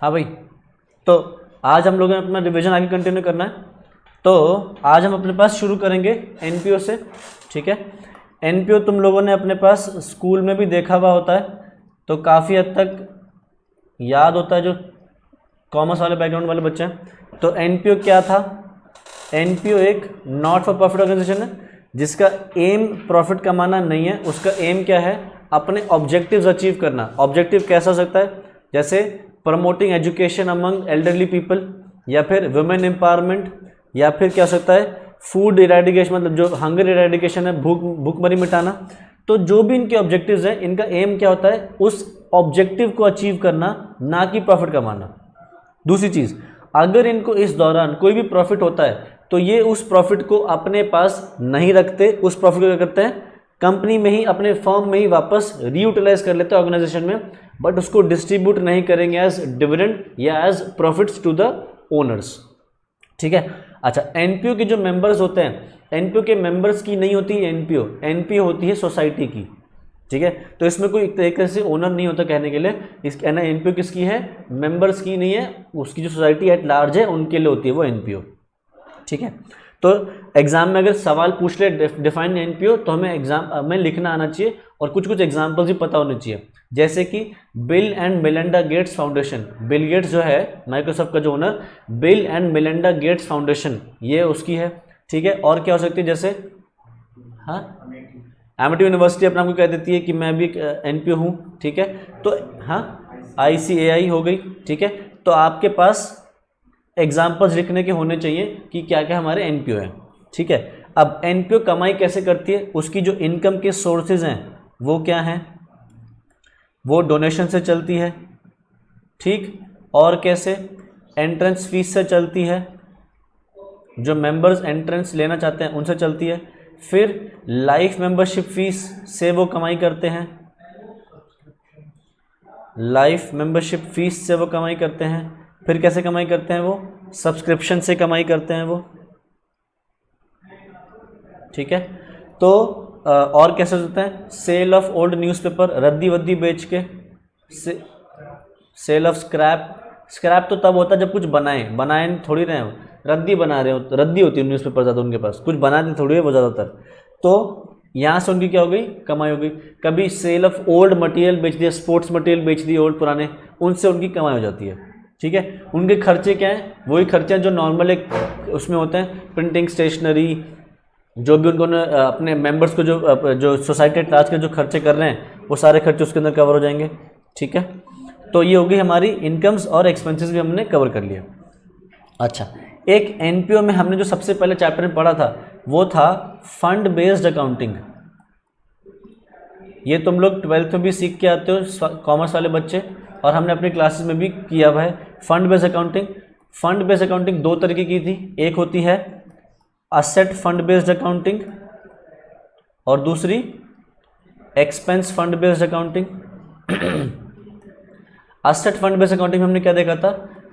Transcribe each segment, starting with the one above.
हाँ भाई, तो आज हम लोगों ने अपना रिवीजन आगे कंटिन्यू करना है। तो आज हम अपने पास शुरू करेंगे एनपीओ से, ठीक है। एनपीओ तुम लोगों ने अपने पास स्कूल में भी देखा हुआ होता है, तो काफ़ी हद तक याद होता है जो कॉमर्स वाले बैकग्राउंड वाले बच्चे हैं। तो एनपीओ क्या था? एनपीओ एक नॉट फॉर प्रॉफिट ऑर्गेनाइजेशन है जिसका एम प्रॉफिट कमाना नहीं है। उसका एम क्या है? अपने ऑब्जेक्टिव्स अचीव करना। ऑब्जेक्टिव कैसा हो सकता है? जैसे promoting education among elderly people, या फिर वुमेन एम्पावरमेंट, या फिर क्या हो सकता है फूड इरेडिकेशन, मतलब जो हंगर इरेडिकेशन है, भूखमरी मिटाना। तो जो भी इनके ऑब्जेक्टिव्स हैं, इनका एम क्या होता है? उस ऑब्जेक्टिव को अचीव करना, ना कि प्रॉफिट कमाना। दूसरी चीज़, अगर इनको इस दौरान कोई भी प्रॉफिट होता है तो ये उस प्रॉफिट को अपने पास नहीं रखते। उस प्रॉफिट को क्या करते हैं? कंपनी में ही, अपने फर्म में ही वापस रीयूटिलाइज कर लेते हैं ऑर्गेनाइजेशन में, बट उसको डिस्ट्रीब्यूट नहीं करेंगे एज डिविडेंड या as profits to the owners, ठीक है। अच्छा, एनपीओ के जो मेंबर्स होते हैं, एनपीओ के मेंबर्स की नहीं होती एनपीओ, एनपीओ होती है सोसाइटी की, ठीक है। तो इसमें कोई एक तरीके से ओनर नहीं होता कहने के लिए। इस एनपीओ किसकी है? मेंबर्स की नहीं है, उसकी जो सोसाइटी एट लार्ज है उनके लिए होती है वो एनपीओ, ठीक है। तो एग्जाम में अगर सवाल पूछ ले डिफाइन एनपीओ, तो हमें एग्जाम में लिखना आना चाहिए और कुछ कुछ एग्जाम्पल्स भी पता होने चाहिए। जैसे कि bill and Melinda Gates foundation, Bill Gates जो है माइक्रोसॉफ्ट का जो owner, bill and Melinda Gates foundation ये उसकी है, ठीक है। और क्या हो सकती है? जैसे हाँ, एमिटी यूनिवर्सिटी अपने आप को कह देती है कि मैं भी एनपीओ हूँ, ठीक है। तो हाँ, आईसीएआई हो गई, ठीक है। तो आपके पास एग्जाम्पल्स लिखने के होने चाहिए कि क्या क्या हमारे एनपीओ हैं, ठीक है। अब एनपीओ कमाई कैसे करती है? उसकी जो इनकम के सोर्सेज हैं वो क्या हैं? वो डोनेशन से चलती है, ठीक। और कैसे? एंट्रेंस फीस से चलती है, जो मेंबर्स एंट्रेंस लेना चाहते हैं उनसे चलती है। फिर लाइफ मेंबरशिप फीस से वो कमाई करते हैं, लाइफ मेंबरशिप फीस से वो कमाई करते हैं। फिर कैसे कमाई करते हैं? वो सब्सक्रिप्शन से कमाई करते हैं वो, ठीक है। तो और कैसे होता है? सेल ऑफ ओल्ड न्यूज़पेपर, रद्दी वद्दी बेच के। सेल ऑफ स्क्रैप, स्क्रैप तो तब होता है जब कुछ बनाए थोड़ी रहे हो, रद्दी बना रहे हो, तो रद्दी होती है न्यूज़पेपर ज़्यादा उनके पास, कुछ बनाते थोड़ी है वो ज़्यादातर। तो यहाँ से उनकी क्या हो गई? कमाई हो गई। कभी सेल ऑफ ओल्ड मटेरियल बेच दिया, स्पोर्ट्स मटेरियल बेच दिए ओल्ड पुराने, उनसे उनकी कमाई हो जाती है, ठीक है। उनके खर्चे क्या हैं? वही खर्चे जो नॉर्मल एक उसमें होते हैं, प्रिंटिंग, स्टेशनरी, जो भी उनको अपने मेंबर्स को जो सोसाइटी क्लास के जो खर्चे कर रहे हैं वो सारे खर्चे उसके अंदर कवर हो जाएंगे, ठीक है। तो ये हो गई हमारी इनकम्स और एक्सपेंसेस भी हमने कवर कर लिया। अच्छा, एक एनपीओ में हमने जो सबसे पहले चैप्टर में पढ़ा था वो था फंड बेस्ड अकाउंटिंग। ये तुम लोग 12th में भी सीख के आते हो कॉमर्स वाले बच्चे, और हमने अपनी क्लासेस में भी किया हुआ है fund based accounting. Fund based accounting दो तरीके की थी, एक होती है असेट फंड बेस्ड अकाउंटिंग और दूसरी expense fund based accounting. Asset fund based accounting में हमने क्या देखा था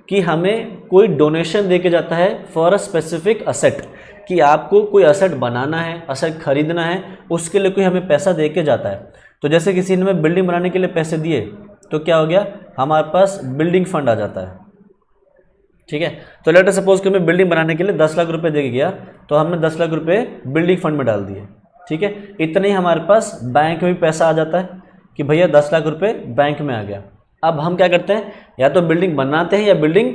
कि हमें कोई डोनेशन दे के जाता है फॉर अ स्पेसिफिक असेट, कि आपको कोई असेट बनाना है, असेट खरीदना है, उसके लिए कोई हमें पैसा दे के जाता है। तो जैसे किसी ने हमें बिल्डिंग बनाने के लिए पैसे दिए तो क्या हो गया? हमारे पास बिल्डिंग फंड आ जाता है, ठीक है। तो लेट अस सपोज कि हमें बिल्डिंग बनाने के लिए 10 लाख रुपए दे के गया, तो हमने 10 लाख रुपए बिल्डिंग फंड में डाल दिए, ठीक है। इतना ही हमारे पास बैंक में भी पैसा आ जाता है कि भैया 10 लाख रुपए बैंक में आ गया। अब हम क्या करते हैं? या तो बिल्डिंग बनाते हैं या बिल्डिंग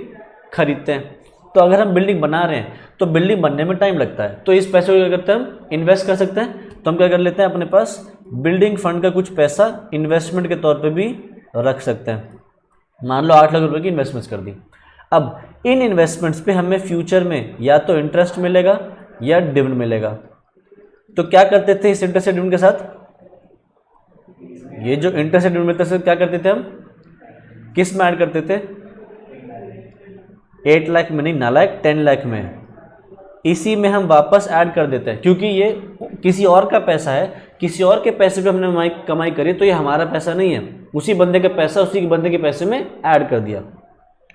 खरीदते हैं। तो अगर हम बिल्डिंग बना रहे हैं तो बिल्डिंग बनने में टाइम लगता है, तो इस पैसे को क्या करते हैं? हम इन्वेस्ट कर सकते हैं। तो हम क्या कर लेते हैं? अपने पास बिल्डिंग फंड का कुछ पैसा इन्वेस्टमेंट के तौर पे भी रख सकते हैं। मान लो 8 लाख रुपए की इन्वेस्टमेंट्स कर दी। अब इन इन्वेस्टमेंट्स पे हमें फ्यूचर में या तो इंटरेस्ट मिलेगा या डिविडेंड मिलेगा। तो क्या करते थे इस इंटरेस्ट डिविडेंड के साथ? ये जो इंटरेस्ट डिविडेंड मिलता है क्या करते थे हम? किस में ऐड करते थे? 8 लाख में नहीं, 9 लाख 10 लाख में, इसी में हम वापस ऐड कर देते हैं, क्योंकि ये किसी और का पैसा है, किसी और के पैसे पे हमने कमाई करी, तो ये हमारा पैसा नहीं है, उसी बंदे का पैसा उसी के बंदे के पैसे में ऐड कर दिया।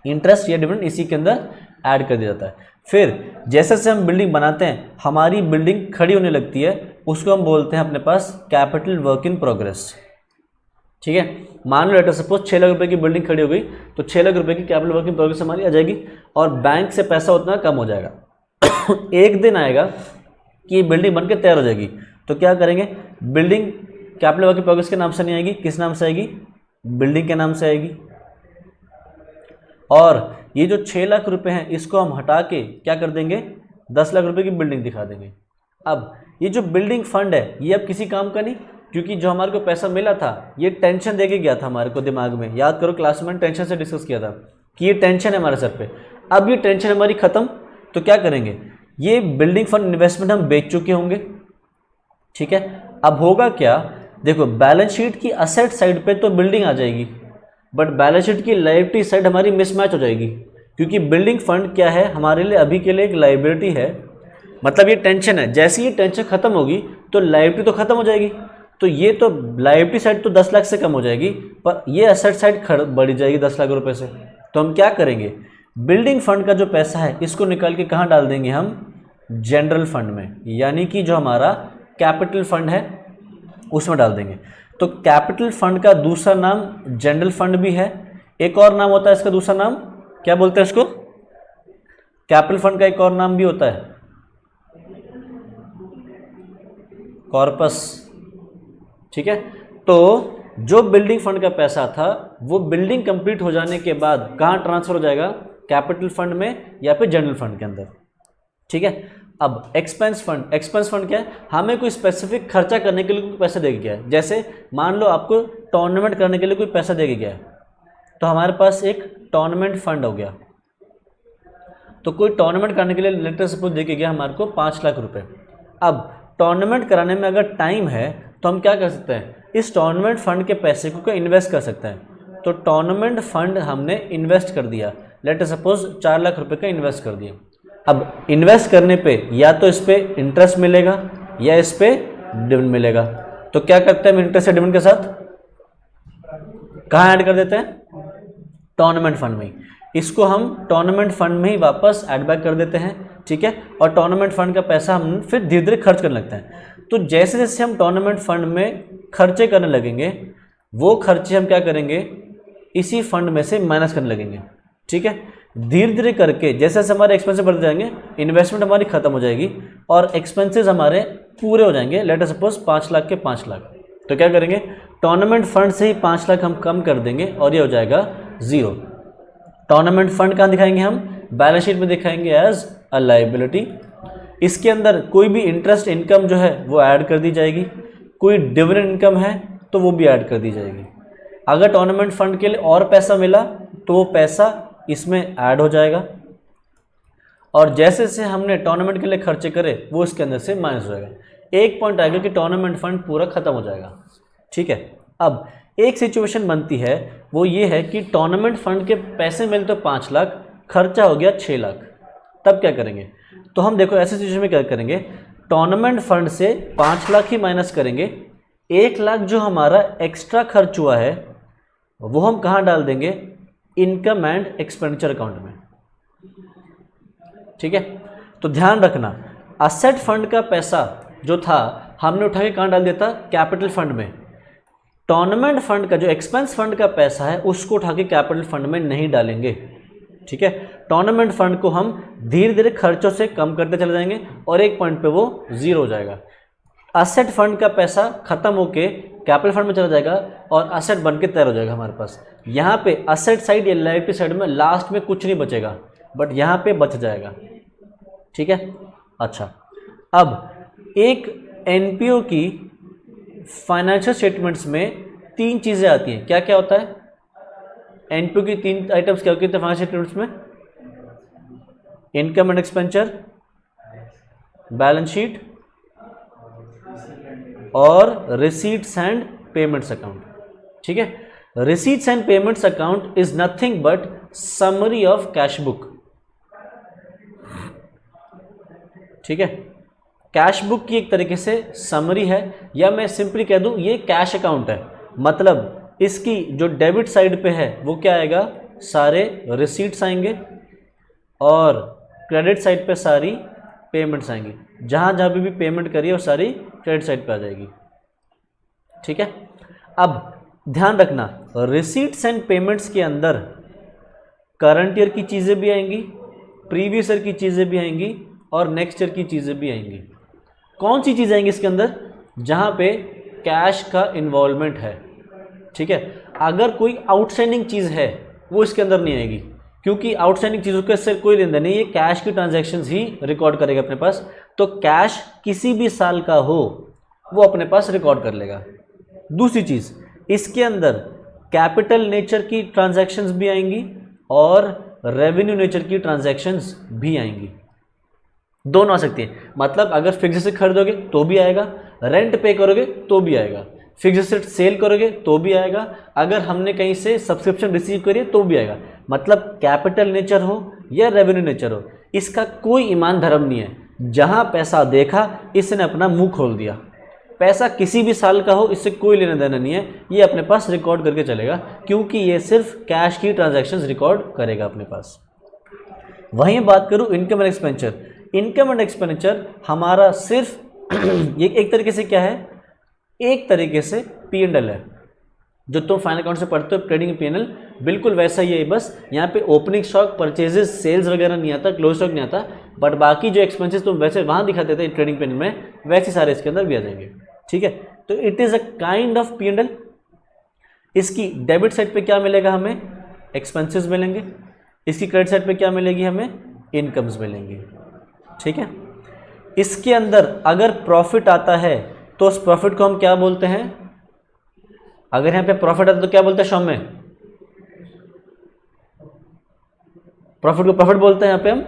इंटरेस्ट या डिविडेंड इसी के अंदर ऐड कर दिया जाता है। फिर जैसे जैसे हम बिल्डिंग बनाते हैं, हमारी बिल्डिंग खड़ी होने लगती है, उसको हम बोलते हैं अपने पास कैपिटल वर्क इन प्रोग्रेस, ठीक है। मान लो लेटर सपोज 6 लाख रुपए की बिल्डिंग खड़ी हो गई, तो 6 लाख रुपए की कैपिटल वर्क इन प्रोग्रेस हमारी आ जाएगी और बैंक से पैसा उतना कम हो जाएगा। एक दिन आएगा कि ये बिल्डिंग बनकर तैयार हो जाएगी, तो क्या करेंगे, building capital work in progress के नाम से नहीं आएगी, किस नाम से आएगी, बिल्डिंग के नाम से आएगी। और ये जो 6 लाख रुपए हैं इसको हम हटा के क्या कर देंगे, 10 लाख रुपए की बिल्डिंग दिखा देंगे। अब ये जो बिल्डिंग फंड है ये अब किसी काम का नहीं, क्योंकि जो हमारे को पैसा मिला था ये टेंशन दे के गया था हमारे को दिमाग में। याद करो क्लास में टेंशन से डिस्कस किया था कि ये टेंशन है हमारे सर पे। अब ये टेंशन हमारी खत्म, तो क्या करेंगे, ये बिल्डिंग फंड इन्वेस्टमेंट हम बेच चुके होंगे। ठीक है, अब होगा क्या, देखो बैलेंस शीट की असेट साइड पे तो बिल्डिंग आ जाएगी, बट बैलेंस शीट की लायबिलिटी साइड हमारी मिसमैच हो जाएगी, क्योंकि बिल्डिंग फंड क्या है हमारे लिए अभी के लिए एक लायबिलिटी है, मतलब ये टेंशन है। जैसे ही ये टेंशन खत्म होगी तो लायबिलिटी तो खत्म हो जाएगी, तो ये तो लायबिलिटी साइड तो 10 लाख से कम हो जाएगी, पर ये असेट साइड बढ़ी जाएगी 10 लाख रुपए से। तो हम क्या करेंगे, बिल्डिंग फंड का जो पैसा है इसको निकाल के कहाँ डाल देंगे हम, जनरल फंड में, यानी कि जो हमारा कैपिटल फंड है उसमें डाल देंगे। तो कैपिटल फंड का दूसरा नाम जनरल फंड भी है, एक और नाम होता है इसका दूसरा नाम, क्या बोलते हैं इसको, कैपिटल फंड का एक और नाम भी होता है कॉर्पस। ठीक है, तो जो बिल्डिंग फंड का पैसा था वो बिल्डिंग कंप्लीट हो जाने के बाद कहाँ ट्रांसफर हो जाएगा, कैपिटल फंड में या फिर जनरल फंड के अंदर। ठीक है, अब एक्सपेंस फंड, एक्सपेंस फंड क्या है, हमें कोई स्पेसिफिक खर्चा करने के लिए कोई पैसा दे गया है। जैसे मान लो आपको टूर्नामेंट करने के लिए कोई पैसा दे गया है, तो हमारे पास एक टूर्नामेंट फंड हो गया। तो कोई टूर्नामेंट करने के लिए लेटर सपोज दे के गया हमारे को 5 लाख रुपए। अब टूर्नामेंट कराने में अगर टाइम है तो हम क्या कर सकते हैं, इस टूर्नामेंट फंड के पैसे को इन्वेस्ट कर सकते हैं। तो टूर्नामेंट फंड हमने इन्वेस्ट कर दिया, लेटर सपोज 4 लाख रुपए का इन्वेस्ट कर दिया। अब इन्वेस्ट करने पे या तो इस पे इंटरेस्ट मिलेगा या इस पे डिविडेंड मिलेगा, तो क्या करते हैं हम इंटरेस्ट या डिविडेंड के साथ कहाँ ऐड कर देते हैं, टूर्नामेंट फंड में ही। इसको हम टूर्नामेंट फंड में ही वापस ऐड बैक कर देते हैं। ठीक है, और टूर्नामेंट फंड का पैसा हम फिर धीरे धीरे खर्च करने लगते हैं। तो जैसे जैसे हम टूर्नामेंट फंड में खर्चे करने लगेंगे वो खर्चे हम क्या करेंगे, इसी फंड में से माइनस करने लगेंगे। ठीक है, धीरे धीरे करके जैसे जैसे हमारे एक्सपेंसेस बढ़ते जाएंगे इन्वेस्टमेंट हमारी खत्म हो जाएगी और एक्सपेंसेस हमारे पूरे हो जाएंगे। लेटर सपोज 5 लाख के 5 लाख, तो क्या करेंगे, टूर्नामेंट फंड से ही 5 लाख हम कम कर देंगे और ये हो जाएगा 0। टूर्नामेंट फंड कहाँ दिखाएंगे हम, बैलेंस शीट में दिखाएंगे एज अ लायबिलिटी। इसके अंदर कोई भी इंटरेस्ट इनकम जो है वो ऐड कर दी जाएगी, कोई डिविडेंड इनकम है तो वो भी ऐड कर दी जाएगी। अगर टूर्नामेंट फंड के लिए और पैसा मिला तो वो पैसा इसमें ऐड हो जाएगा, और जैसे जैसे हमने टूर्नामेंट के लिए खर्चे करे वो इसके अंदर से माइनस हो जाएगा। एक पॉइंट आएगा कि टूर्नामेंट फंड पूरा खत्म हो जाएगा। ठीक है, अब एक सिचुएशन बनती है वो ये है कि टूर्नामेंट फंड के पैसे मिले तो 5 लाख, खर्चा हो गया 6 लाख, तब क्या करेंगे, तो हम देखो ऐसे सिचुएशन में क्या करेंगे, टूर्नामेंट फंड से 5 लाख ही माइनस करेंगे, 1 लाख जो हमारा एक्स्ट्रा खर्च हुआ है वो हम कहाँ डाल देंगे, इनकम एंड एक्सपेंडिचर अकाउंट में। ठीक है, तो ध्यान रखना असेट फंड का पैसा जो था हमने उठा के कहाँ डाल दिया था, कैपिटल फंड में। टूर्नामेंट फंड का जो एक्सपेंस फंड का पैसा है उसको उठा के कैपिटल फंड में नहीं डालेंगे। ठीक है, टूर्नामेंट फंड को हम धीरे धीरे खर्चों से कम करते चले जाएंगे और एक पॉइंट पे वो 0 हो जाएगा। असेट फंड का पैसा खत्म होके कैपिटल फंड में चला जाएगा और असेट बन के तैयार हो जाएगा हमारे पास। यहाँ पे असेट साइड या लायबिलिटी साइड में लास्ट में कुछ नहीं बचेगा, बट यहाँ पे बच जाएगा। ठीक है, अच्छा अब एक एनपीओ की फाइनेंशियल स्टेटमेंट्स में 3 चीज़ें आती हैं। क्या क्या होता है, एनपीओ की 3 आइटम्स क्या होती है फाइनेंशियल स्टेटमेंट्स में, income and expenditure, balance sheet और रिसीट्स एंड पेमेंट्स अकाउंट। ठीक है, receipts and payments account is nothing but summary of cash book. ठीक है, कैश बुक की एक तरीके से समरी है, या मैं सिंपली कह दूं ये कैश अकाउंट है। मतलब इसकी जो डेबिट साइड पे है वो क्या आएगा, सारे रिसीट्स आएंगे और क्रेडिट साइड पे सारी पेमेंट्स आएंगी। जहाँ जहाँ भी पेमेंट करी है वो सारी क्रेडिट साइड पे आ जाएगी। ठीक है, अब ध्यान रखना, रिसीट्स एंड पेमेंट्स के अंदर करंट ईयर की चीज़ें भी आएंगी, प्रीवियस ईयर की चीज़ें भी आएंगी और नेक्स्ट ईयर की चीज़ें भी आएंगी। कौन सी चीज़ आएंगी इसके अंदर? जहाँ पे कैश का इन्वॉल्वमेंट है, ठीक है। अगर कोई आउटस्टैंडिंग चीज़ है वो इसके अंदर नहीं आएगी, क्योंकि आउटस्टैंडिंग चीज़ों के इससे कोई लेन देन नहीं, ये कैश की ट्रांजैक्शंस ही रिकॉर्ड करेगा अपने पास। तो कैश किसी भी साल का हो वो अपने पास रिकॉर्ड कर लेगा। दूसरी चीज़, इसके अंदर कैपिटल नेचर की ट्रांजैक्शंस भी आएंगी और रेवेन्यू नेचर की ट्रांजैक्शंस भी आएंगी, दोनों आ सकती है। मतलब अगर फिक्स एसेट खरीदोगे तो भी आएगा, रेंट पे करोगे तो भी आएगा, फिक्स एसेट सेल करोगे तो भी आएगा, अगर हमने कहीं से सब्सक्रिप्शन रिसीव करी तो भी आएगा। मतलब कैपिटल नेचर हो या रेवेन्यू नेचर हो, इसका कोई ईमान धर्म नहीं है। जहां पैसा देखा इसने अपना मुंह खोल दिया। पैसा किसी भी साल का हो इससे कोई लेना देना नहीं है, ये अपने पास रिकॉर्ड करके चलेगा, क्योंकि ये सिर्फ कैश की ट्रांजैक्शंस रिकॉर्ड करेगा अपने पास। वहीं बात करूं income and expenditure, income and expenditure हमारा सिर्फ ये एक तरीके से क्या है, एक तरीके से P&L है। जो तुम फाइनल अकाउंट से पढ़ते हो ट्रेडिंग P&L, बिल्कुल वैसा ही है। बस यहाँ पे ओपनिंग स्टॉक, परचेजेस, सेल्स वगैरह नहीं आता, क्लोज स्टॉक नहीं आता, बट बाकी जो एक्सपेंसेस तुम वैसे वहाँ दिखाते थे ट्रेडिंग P&L में, वैसे सारे इसके अंदर भी आ जाएंगे, ठीक है। तो it is a kind of P&L। इसकी डेबिट साइड पे क्या मिलेगा हमें? एक्सपेंसेस मिलेंगे। इसकी क्रेडिट साइड पे क्या मिलेगी हमें? इनकम्स मिलेंगी, ठीक है। इसके अंदर अगर प्रॉफिट आता है तो उस प्रॉफिट को हम क्या बोलते हैं? अगर यहाँ पे प्रॉफिट आता है तो क्या बोलते हैं शॉम में? प्रॉफिट को प्रॉफिट बोलते हैं यहाँ पे हम।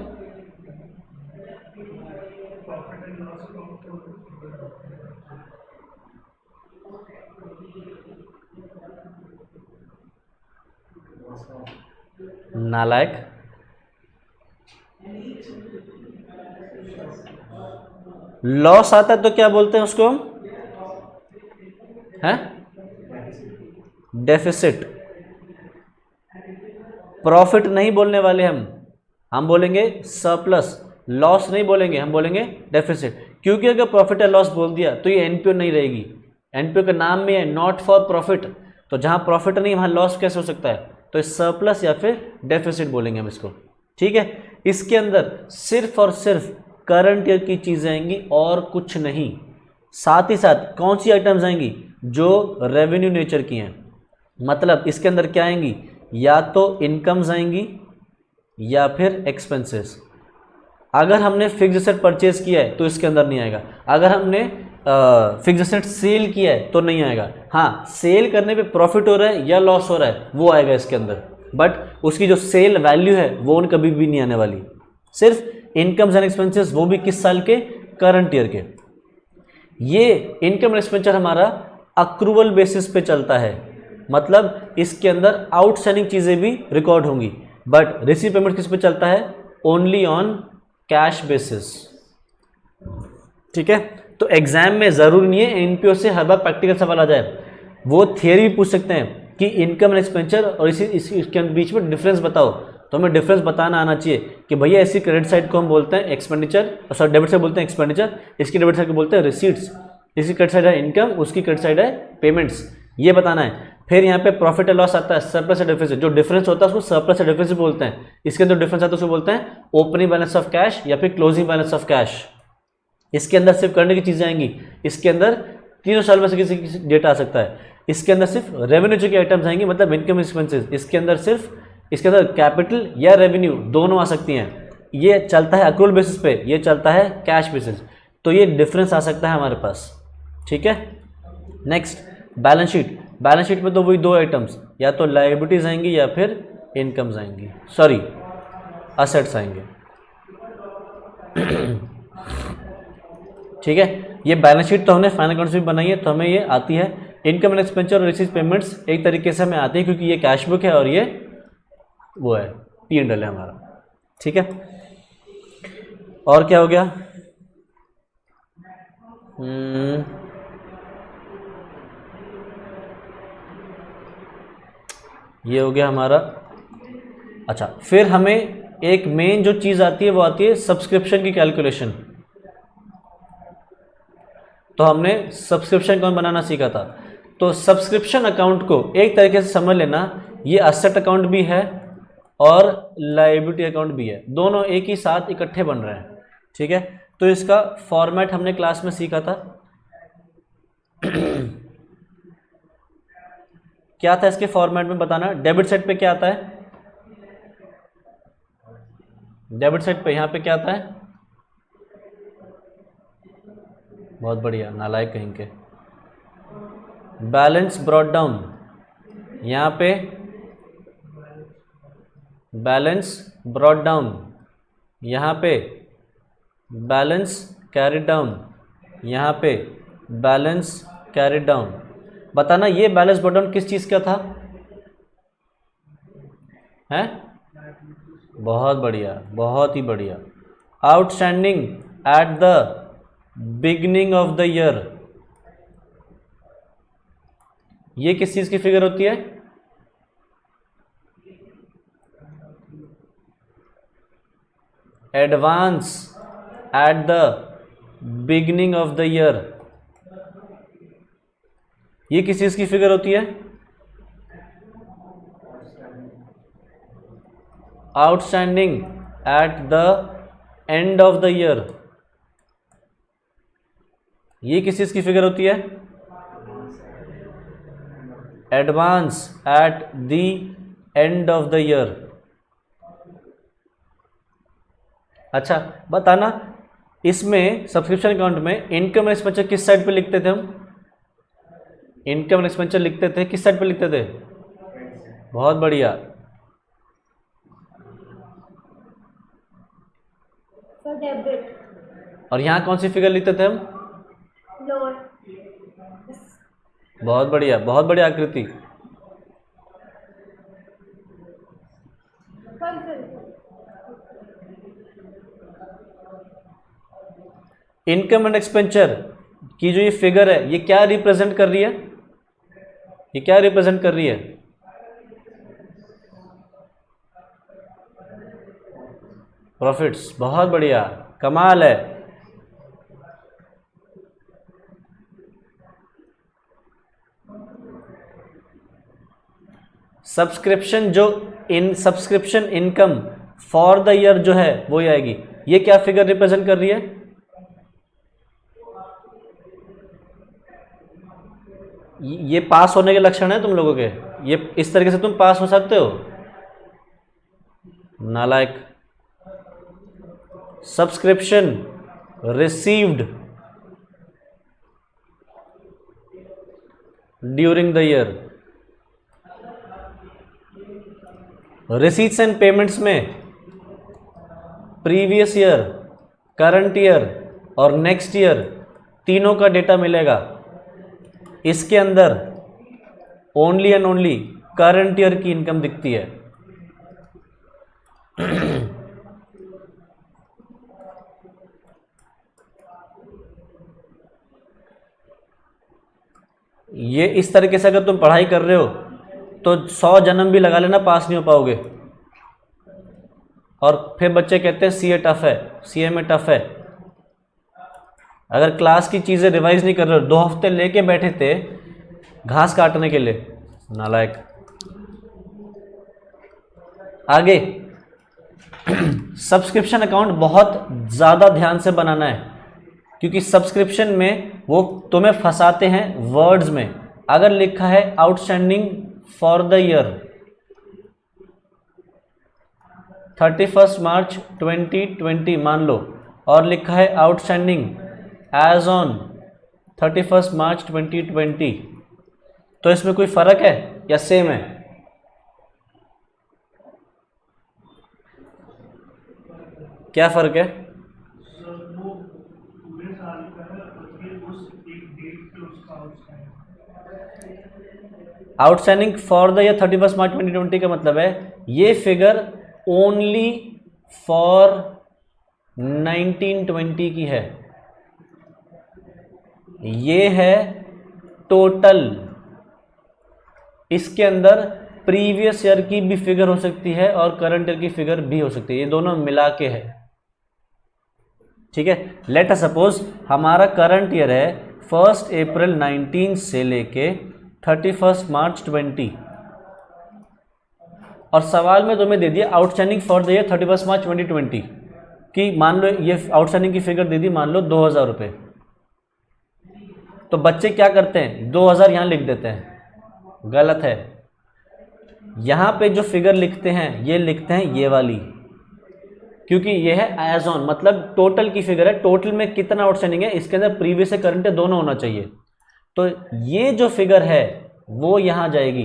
नालायक। लॉस आता है तो क्या बोलते हैं उसको हम? है डेफिसिट। प्रॉफिट नहीं बोलने वाले हम बोलेंगे सरप्लस। लॉस नहीं बोलेंगे, हम बोलेंगे डेफिसिट। क्योंकि अगर प्रॉफिट या लॉस बोल दिया तो ये एनपीओ नहीं रहेगी। एनपीओ के नाम में है नॉट फॉर प्रॉफिट, तो जहां प्रॉफिट नहीं वहां लॉस कैसे हो सकता है? तो सरप्लस या फिर डेफिसिट बोलेंगे हम इसको, ठीक है। इसके अंदर सिर्फ और सिर्फ करंट ईयर की चीजें आएंगी और कुछ नहीं। साथ ही साथ कौन सी आइटम्स आएंगी? जो रेवेन्यू नेचर की हैं। मतलब इसके अंदर क्या आएंगी? या तो इनकम्स आएंगी या फिर एक्सपेंसेस। अगर हमने फिक्स एसेट परचेज किया है तो इसके अंदर नहीं आएगा। अगर हमने फिक्स एसेट सेल किया है तो नहीं आएगा। हाँ, सेल करने पे प्रॉफिट हो रहा है या लॉस हो रहा है वो आएगा इसके अंदर, बट उसकी जो सेल वैल्यू है वो कभी भी नहीं आने वाली। सिर्फ इनकम्स एंड एक्सपेंसेस, वो भी किस साल के? करंट ईयर के। ये इनकम एंड एक्सपेंचर हमारा अक्रूवल बेसिस पे चलता है। मतलब इसके अंदर आउटस्टैंडिंग चीज़ें भी रिकॉर्ड होंगी, बट रिसीव पेमेंट किस पे चलता है? ओनली ऑन कैश बेसिस, ठीक है। तो एग्जाम में ज़रूरी नहीं है एनपीओ से हर बार प्रैक्टिकल सवाल आ जाए। वो थियरी भी पूछ सकते हैं कि इनकम एंड एक्सपेंचर और इसके बीच में डिफरेंस बताओ, तो हमें डिफरेंस बताना आना चाहिए कि भैया इसकी क्रेडिट साइड को हम बोलते हैं एक्सपेंडिचर, सॉरी डेबिट साइड बोलते हैं एक्सपेंडिचर, इसकी डेबिट साइड को बोलते हैं रिसीट्स, इसकी क्रेडिट साइड है इनकम, उसकी क्रेडिट साइड है पेमेंट्स, ये बताना है। फिर यहाँ पे प्रॉफिट एंड लॉस आता है, सरप्लस या डेफिसिट। जो डिफरेंस होता है उसको सरप्लस या डेफिसिट बोलते हैं। इसके अंदर डिफरेंस आता है उसको बोलते हैं ओपनिंग बैलेंस ऑफ कैश या फिर क्लोजिंग बैलेंस ऑफ कैश। इसके अंदर सिर्फ करने की चीज़ें आएंगी। इसके अंदर तीनों साल में से किसी डेटा आ सकता है। इसके अंदर सिर्फ रेवेन्यू की आइटम्स आएंगी, मतलब इनकम एक्सपेंसेस। इसके अंदर सिर्फ इसके अंदर कैपिटल या रेवेन्यू दोनों आ सकती हैं। ये चलता है अक्रूवल बेसिस पे, ये चलता है कैश बेसिस। तो ये डिफरेंस आ सकता है हमारे पास, ठीक है। Next balance sheet. Balance sheet में तो वही दो आइटम्स, या तो लायबिलिटीज आएंगी या फिर इनकम्स आएंगी, सॉरी असेट्स आएंगे, ठीक है। ये बैलेंस शीट तो हमने फाइनल अकाउंट्स में बनाई है, तो हमें ये आती है। इनकम एंड एक्सपेंचर और रिसीव पेमेंट्स एक तरीके से हमें आती है, क्योंकि ये कैश बुक है और ये वो है P&L है हमारा, ठीक है। और क्या हो गया? ये हो गया हमारा। अच्छा, फिर हमें एक मेन जो चीज आती है वो आती है सब्सक्रिप्शन की कैलकुलेशन। तो हमने सब्सक्रिप्शन कौन बनाना सीखा था? तो तो सब्सक्रिप्शन अकाउंट को एक तरीके से समझ लेना, ये असेट अकाउंट भी है और लायबिलिटी अकाउंट भी है, दोनों एक ही साथ इकट्ठे बन रहे हैं। ठीक है, तो इसका फॉर्मेट हमने क्लास में सीखा था। क्या था इसके फॉर्मेट में बताना। डेबिट साइड पे क्या आता है, डेबिट साइड पे यहाँ पे क्या आता है, बहुत बढ़िया, नालायक कहीं के, बैलेंस ब्रॉट डाउन, यहाँ पे बैलेंस ब्रॉट डाउन, यहाँ पे बैलेंस कैरिड डाउन, यहाँ पे बैलेंस कैरिड डाउन। बताना ये बैलेंस ब्रॉट डाउन किस चीज़ का था, है? बहुत बढ़िया, बहुत ही बढ़िया। Outstanding at the beginning of the year, ये किस चीज़ की फिगर होती है, advance at the beginning of the year, ये किस चीज़ की फिगर होती है, outstanding at the end of the year, ये किस चीज़ की फिगर होती है, advance at the end of the year. अच्छा बताना, इसमें सब्सक्रिप्शन अकाउंट में इनकम एक्सपेंचर किस साइड पे लिखते थे हम, इनकम एक्सपेंचर लिखते थे किस साइड पे लिखते थे, बहुत बढ़िया, डेबिट। और यहाँ कौन सी फिगर लिखते थे हम, लोअर, बहुत बढ़िया, बहुत बढ़िया आकृति। इनकम एंड एक्सपेंचर की जो ये फिगर है, ये क्या रिप्रेजेंट कर रही है, ये क्या रिप्रेजेंट कर रही है, प्रॉफिट्स, बहुत बढ़िया, कमाल है। सब्सक्रिप्शन जो subscription income for the year जो है वो ही आएगी। ये क्या फिगर रिप्रेजेंट कर रही है, ये पास होने के लक्षण है तुम लोगों के, ये इस तरीके से तुम पास हो सकते हो, नालायक। Subscription received during the year, receipts and payments में प्रीवियस ईयर, करंट ईयर और नेक्स्ट ईयर तीनों का डेटा मिलेगा। इसके अंदर only and only current year की इनकम दिखती है। ये इस तरीके से अगर तुम पढ़ाई कर रहे हो तो 100 जन्म भी लगा लेना, पास नहीं हो पाओगे। और फिर बच्चे कहते हैं सीए टफ है, सीए में टफ है। अगर क्लास की चीज़ें रिवाइज नहीं कर रहे हो, 2 हफ्ते लेके बैठे थे घास काटने के लिए, नालायक। आगे सब्सक्रिप्शन अकाउंट बहुत ज़्यादा ध्यान से बनाना है, क्योंकि सब्सक्रिप्शन में वो तुम्हें फंसाते हैं वर्ड्स में। अगर लिखा है आउटस्टैंडिंग फॉर द ईयर 31 मार्च 2020 मान लो, और लिखा है आउटस्टैंडिंग एज ऑन 31 मार्च 2020, तो इसमें कोई फर्क है या सेम है? क्या फर्क है? आउटस्टैंडिंग फॉर द ईयर 31 मार्च 2020 का मतलब है ये फिगर ओनली फॉर 1920 की है, ये है टोटल। इसके अंदर प्रीवियस ईयर की भी फिगर हो सकती है और करंट ईयर की फिगर भी हो सकती है, ये दोनों मिला के है। ठीक है, लेट अस सपोज हमारा करंट ईयर है 1 अप्रैल 19 से लेके 31 मार्च 20, और सवाल में तुम्हें दे दिया आउटस्टैंडिंग फॉर द ईयर 31 मार्च 2020 कि मान लो ये आउटस्टैंडिंग की फिगर दे दी, मान लो 2000 रुपये। तो बच्चे क्या करते हैं, 2000 यहाँ लिख देते हैं, गलत है। यहाँ पे जो फिगर लिखते हैं ये लिखते हैं ये वाली, क्योंकि ये है एज ऑन, मतलब टोटल की फिगर है, टोटल में कितना आउटस्टैंडिंग है, इसके अंदर प्रीवियस से करंट दोनों होना चाहिए। तो ये जो फिगर है वो यहाँ जाएगी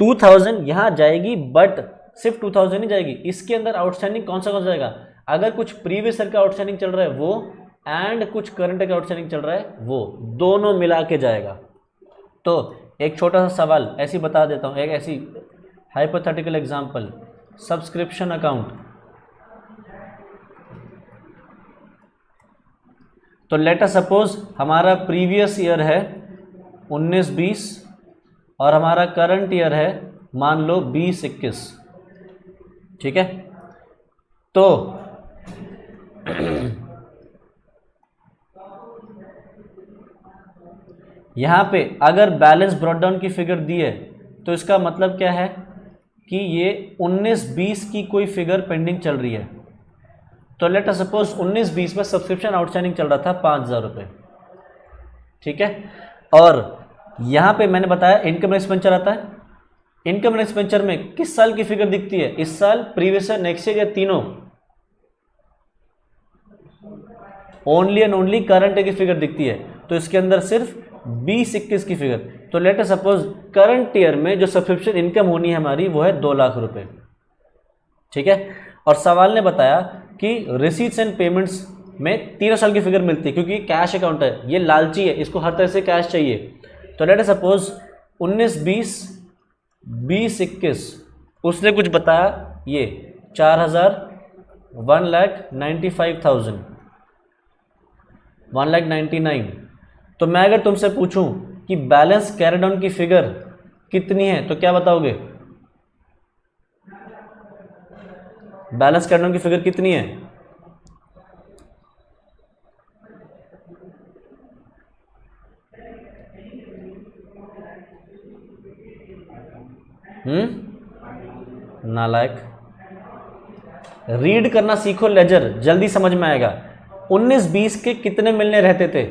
2000 यहाँ जाएगी, बट सिर्फ 2000 नहीं जाएगी, इसके अंदर आउटस्टैंडिंग कौन सा जाएगा, अगर कुछ प्रीवियस ईयर का आउटस्टैंडिंग चल रहा है वो, एंड कुछ करंट का आउटस्टैंडिंग चल रहा है वो, दोनों मिला के जाएगा। तो एक छोटा सा सवाल ऐसी बता देता हूँ, एक ऐसी हाइपोथेटिकल एग्जांपल, सब्सक्रिप्शन अकाउंट। तो लेट अस सपोज हमारा प्रीवियस ईयर है 19-20 और हमारा करंट ईयर है मान लो 20-21, ठीक है। तो यहाँ पे अगर बैलेंस ब्रॉट डाउन की फिगर दी है तो इसका मतलब क्या है कि ये 19-20 की कोई फिगर पेंडिंग चल रही है। तो लेट अस सपोज 19-20 में सब्सक्रिप्शन आउटस्टैंडिंग चल रहा था 5000 रुपये, ठीक है। और यहाँ पे मैंने बताया इनकम एक्सपेंचर आता है, इनकम एक्सपेंचर में किस साल की फिगर दिखती है, इस साल, प्रीवियस ईयर, नेक्स्ट ईयर, या तीनों, ओनली एंड ओनली करंट की फिगर दिखती है। तो इसके अंदर सिर्फ 20-21 की फिगर। तो let us suppose current year में जो सब्सक्रिप्शन इनकम होनी है हमारी वो है 2 लाख रुपए, ठीक है। और सवाल ने बताया कि रिसीट्स एंड पेमेंट्स में 3 साल की फिगर मिलती है, क्योंकि कैश अकाउंट है, ये लालची है, इसको हर तरह से कैश चाहिए। तो लेट अस सपोज 19-20, 20-21 उसने कुछ बताया ये 4000, 1,95,000, 1,99,000। तो मैं अगर तुमसे पूछूं कि बैलेंस कैरी डाउन की फिगर कितनी है तो क्या बताओगे, बैलेंस कैरी डाउन की फिगर कितनी है? नालायक, रीड करना सीखो लेजर, जल्दी समझ में आएगा। 19-20 के कितने मिलने रहते थे,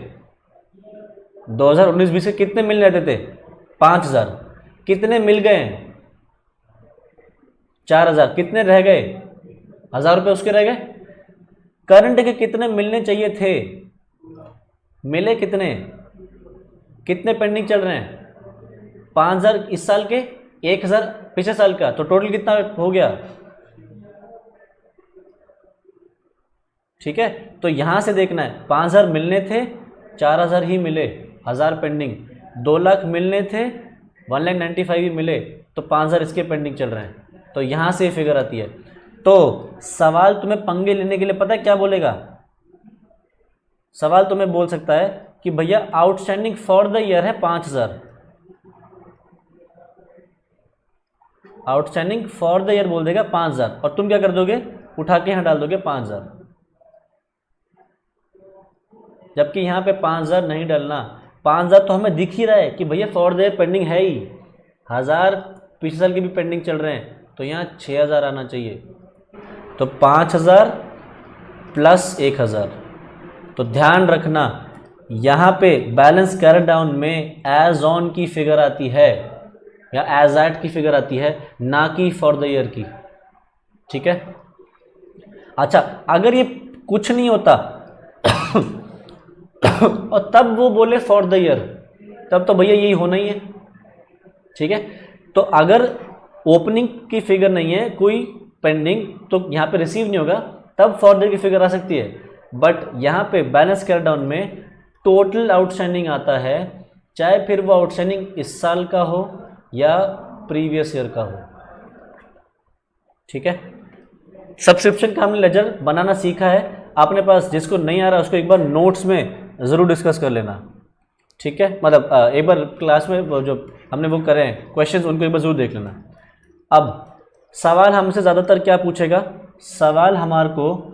2019-20 के कितने मिलने रहते थे, 5000, कितने मिल गए, 4000, कितने रह गए, 1000 रुपये उसके रह गए। करंट के कितने मिलने चाहिए थे, मिले कितने, कितने पेंडिंग चल रहे हैं, 5000 इस साल के, 1000 पिछले साल का, तो टोटल कितना हो गया, ठीक है। तो यहां से देखना है 5000 मिलने थे, 4000 ही मिले, 1000 पेंडिंग, 2 लाख मिलने थे, 1,95,000 ही मिले, तो 5000 इसके पेंडिंग चल रहे हैं। तो यहां से फिगर आती है। तो सवाल तुम्हें पंगे लेने के लिए पता है क्या बोलेगा, सवाल तुम्हें बोल सकता है कि भैया आउटस्टैंडिंग फॉर द ईयर है 5000, आउटस्टैंडिंग फॉर द ईयर बोल देगा 5000, और तुम क्या कर दोगे, उठा के यहां डाल दोगे 5000, जबकि यहाँ पे 5000 नहीं डालना। 5000 तो हमें दिख ही रहा है कि भैया फॉर द ईयर पेंडिंग है ही, 1000 पिछले साल के भी पेंडिंग चल रहे हैं, तो यहाँ 6000 आना चाहिए। तो 5000 प्लस 1000। तो ध्यान रखना यहाँ पे बैलेंस कैरी डाउन में एज ऑन की फिगर आती है या एज एट की फिगर आती है, ना कि फॉर द ईयर की, ठीक है। अच्छा, अगर ये कुछ नहीं होता और तब वो बोले फॉर द ईयर, तब तो भैया यही होना ही है, ठीक है। तो अगर ओपनिंग की फिगर नहीं है कोई पेंडिंग, तो यहाँ पे रिसीव नहीं होगा, तब फॉर द ईयर की फिगर आ सकती है। बट यहाँ पे बैलेंस कैरी डाउन में टोटल आउटस्टैंडिंग आता है, चाहे फिर वो आउटस्टैंडिंग इस साल का हो या प्रीवियस ईयर का हो, ठीक है। सब्सक्रिप्शन का हमने लेजर बनाना सीखा है, अपने पास जिसको नहीं आ रहा उसको एक बार नोट्स में ज़रूर डिस्कस कर लेना, ठीक है। मतलब एक बार क्लास में वो जो हमने वो करे हैं क्वेश्चंस, उनको एक बार ज़रूर देख लेना। अब सवाल हमसे ज़्यादातर क्या पूछेगा, सवाल हमारे को